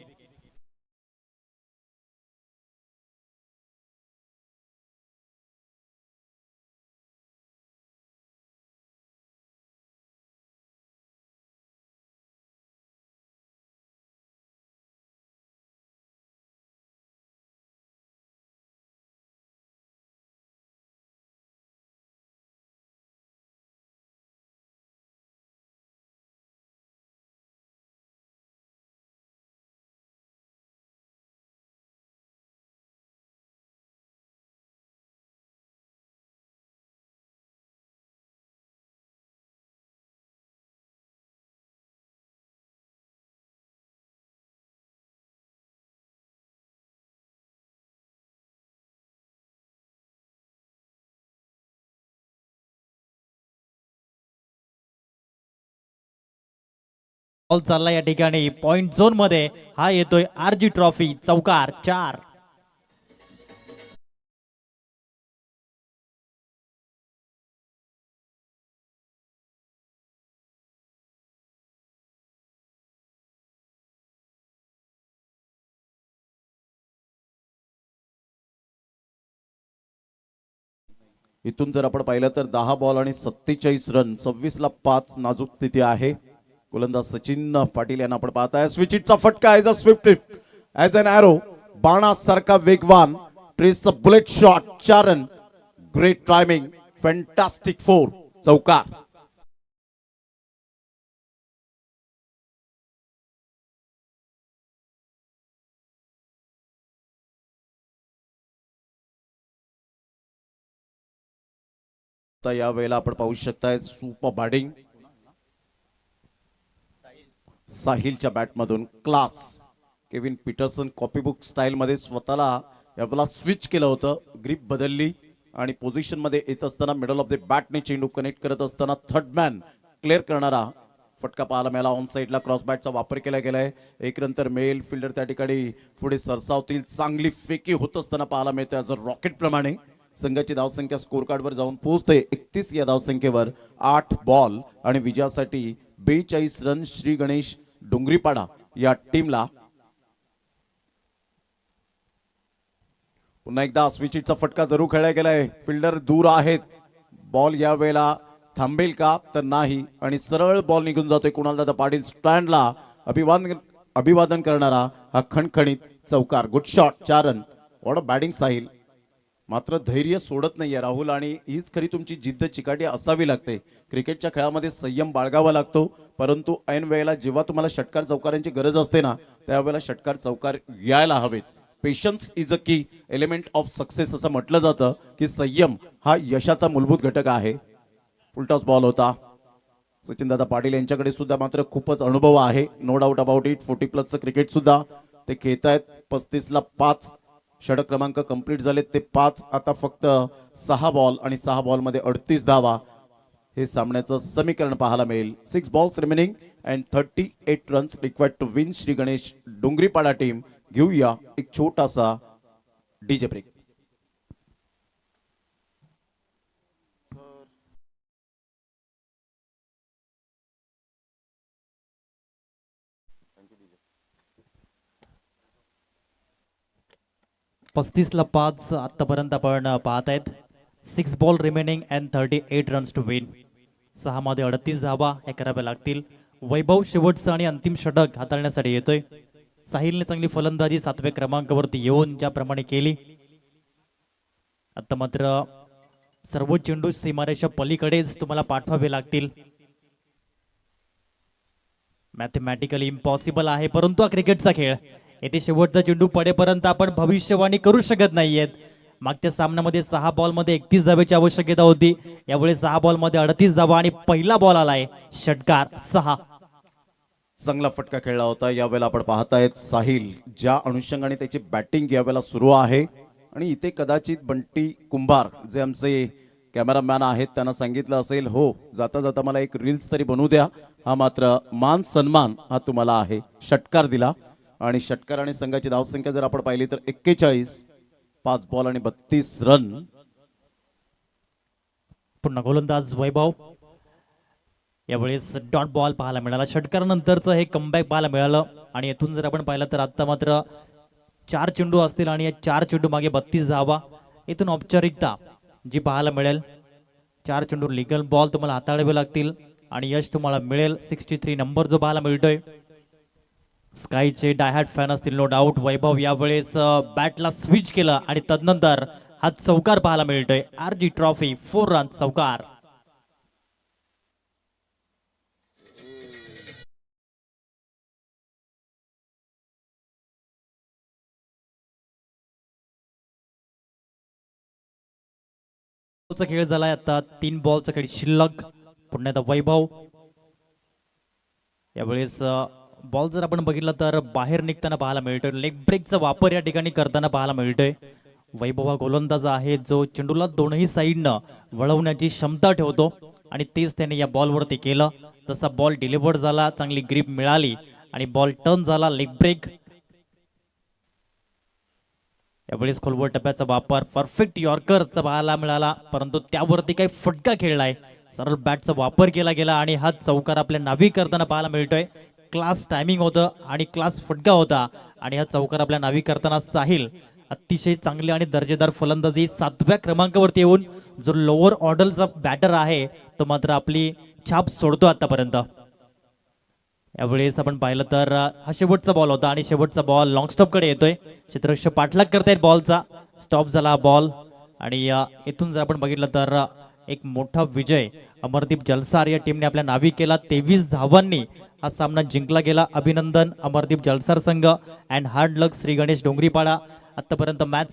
Ball चालला या ठिकाणी पॉइंट झोन मध्ये. हा येतोय RG ट्रॉफी चौकार 4. इथून जर आपण पाहिलं तर 10 बॉल आणि 47 रन, 26-5 नाजूक स्थिती आहे. गोलंदाज सचिन पाटील यांना आपण पाहताय. स्विचिटचा फटका as a swift as an arrow, बाणासारखा वेगवान, trace a bullet shot, 4 run, great timing, fantastic 4 चौकार. तर या वेळेला आपण पाहू शकताय सुपर बॅटिंग साहिलच्या बॅटमधून class. Kevin Pietersen copybook style मध्ये स्वतःला यावेळेला स्विच केलं होतं, ग्रिप बदलली आणि पोझिशन मध्ये येत असताना मिडल ऑफ द बॅटने चेंडू कनेक्ट करत असताना थर्ड मॅन क्लिअर करणारा फटका पाहायला मिळाला. ऑन साईडला क्रॉस बॅटचा वापर केला गेलाय. एक नंतर मेल फिल्डर त्या ठिकाणी पुढे सरसावतील. चांगली फेकी होत असताना पाहायला मिळते ॲज अ रॉकेट प्रमाणे. संघाची धावसंख्या स्कोर कार्डवर जाऊन पोहोचते 31 या धावसंख्येवर. 8 बॉल आणि विजयासाठी 42 रन श्री गणेश डोंगरीपाडा या टीमला. पुन्हा एकदा स्विचिटचा फटका जरूर खेळला गेलाय. फिल्डर दूर आहेत. बॉल या वेळेला थांबेल का तर नाही आणि सरळ बॉल निघून जातोय कुणालदादा पाटील स्टँडला. अभिवादन करणारा हा खणखणीत चौकार. Good shot, 4 run. What a batting Sahil. मात्र धैर्य सोडत नाहीये राहुल आणि हीच खरी तुमची जिद्द चिकाटी असावी लागते. क्रिकेटच्या खेळामध्ये संयम बाळगावा लागतो, परंतु ऐन वेळेला जेव्हा तुम्हाला षटकार चौकारांची गरज असते ना त्यावेळेला षटकार चौकार यायला हवेत. पेशन्स इज अ की एलिमेंट ऑफ सक्सेस असं म्हटलं जातं की संयम हा यशाचा मूलभूत घटक आहे. फुलटॉस बॉल होता. सचिनदादा पाटील यांच्याकडे सुद्धा मात्र खूपच अनुभव आहे, no doubt about it. 40+ cricket सुद्धा ते खेळतायत. 35ला 5 षटक क्रमांक कंप्लीट झाले, ते 5. आता फक्त 6 बॉल आणि 6 बॉलमध्ये 38 धावा हे सामन्याचं समीकरण पाहायला मिळेल. 6 balls remaining and 38 runs required to win. Shri Ganesh Dongripada team. घेऊया एक छोटासा डीजे ब्रेक. ला 5 आतापर्यंत आपण पाहत आहेत. 6 ball remaining and 38 runs to win. 6 मध्ये 38 धावा हे कराव्या लागतील. वैभव शेवटचं आणि अंतिम षटक हाताळण्यासाठी येतोय. साहिलने चांगली फलंदाजी 7व्या क्रमांकावरती येऊन ज्याप्रमाणे केली, आता मात्र सर्व चेंडू सीमारेषा पलीकडेच तुम्हाला पाठवावे लागतील. मॅथमॅटिकली इम्पॉसिबल आहे, परंतु हा क्रिकेटचा खेळ. येथे शेवटचा चेंडू पडेपर्यंत आपण भविष्यवाणी करू शकत नाहीयेत. मागच्या सामन्यामध्ये 6 बॉलमध्ये 31 धावेची आवश्यकता होती, यावेळी 6 बॉलमध्ये 38 धावा आणि पहिला बॉल आलाय षटकार 6. चांगला फटका खेळला होता. यावेळेला आपण पाहतायत साहिल ज्या अनुषंगाने त्याची बॅटिंग यावेळेला सुरू आहे, आणि इथे कदाचित बंटी कुंभार जे आमचे कॅमेरामॅन आहेत त्यांना सांगितलं असेल, हो जाता जाता मला एक रील्स तरी बनवू द्या. हा मात्र मान सन्मान हा तुम्हाला आहे. षटकार दिला, आणि षटकार आणि संघाची धावसंख्या जर आपण पाहिली तर 41. 5 बॉल आणि 32 रन. पुन्हा गोलंदाज वैभव. यावेळेस डॉट बॉल पाहायला मिळाला. षटकारानंतरचं हे कमबॅक पाहायला मिळालं, आणि येथून जर आपण पाहिलं तर आता मात्र 4 चेंडू असतील आणि या 4 चेंडू मागे 32 धावा. इथून औपचारिकता जी पाहायला मिळेल, 4 चेंडू लिगल बॉल तुम्हाला हाताळावे लागतील आणि यश तुम्हाला मिळेल. 63 नंबर जो पाहायला मिळतोय. स्कायचे डायहॅट फॅन असतील नो डाऊट. वैभव यावेळेस बॅटला स्विच केलं आणि तदनंतर हा चौकार पाहायला मिळतोय. RG ट्रॉफी 4 रन चौकार. खेळ झालाय. आता 3 बॉलचा खेळ शिल्लक. पुन्हा आता वैभव. यावेळेस बॉल जर आपण बघितलं तर बाहेर निघताना पाहायला मिळतोय. लेग ब्रेकचा वापर या ठिकाणी करताना पाहायला मिळतोय. वैभव हा गोलंदाज आहे जो चेंडूला दोनही साईडनं वळवण्याची क्षमता ठेवतो, आणि तेच त्याने या बॉलवरती केलं. तसा बॉल डिलिव्हर्ड झाला, चांगली ग्रीप मिळाली आणि बॉल टर्न झाला. Leg break. यावेळेस खोलवर टप्प्याचा वापर, परफेक्ट यॉर्करचा पाहायला मिळाला, परंतु त्यावरती काही फटका खेळलाय. सरळ बॅटचा वापर केला गेला आणि हा चौकार आपल्या नावी करताना पाहायला मिळतोय. क्लास टायमिंग होतं आणि क्लास फटका होता, आणि हा चौकार आपल्या नावी करताना साहिल अतिशय चांगली आणि दर्जेदार फलंदाजी 7व्या क्रमांकावरती येऊन जो लोअर ऑर्डरचा बॅटर आहे तो मात्र आपली छाप सोडतो आतापर्यंत. यावेळेस आपण पाहिलं तर हा शेवटचा बॉल होता आणि शेवटचा बॉल लॉंग स्टॉप कडे येतोय. चित्रक्ष पाठलाग करतायत बॉलचा. स्टॉप झाला बॉल, आणि इथून जर आपण बघितलं तर एक मोठा विजय अमरदीप जलसार या टीमने आपल्या नावी केला. 23 धावांनी हा सामना जिंकला गेला. अभिनंदन अमरदीप जलसार संघ अँड हार्ड लक श्री गणेश डोंगरीपाडा. आतापर्यंत मॅच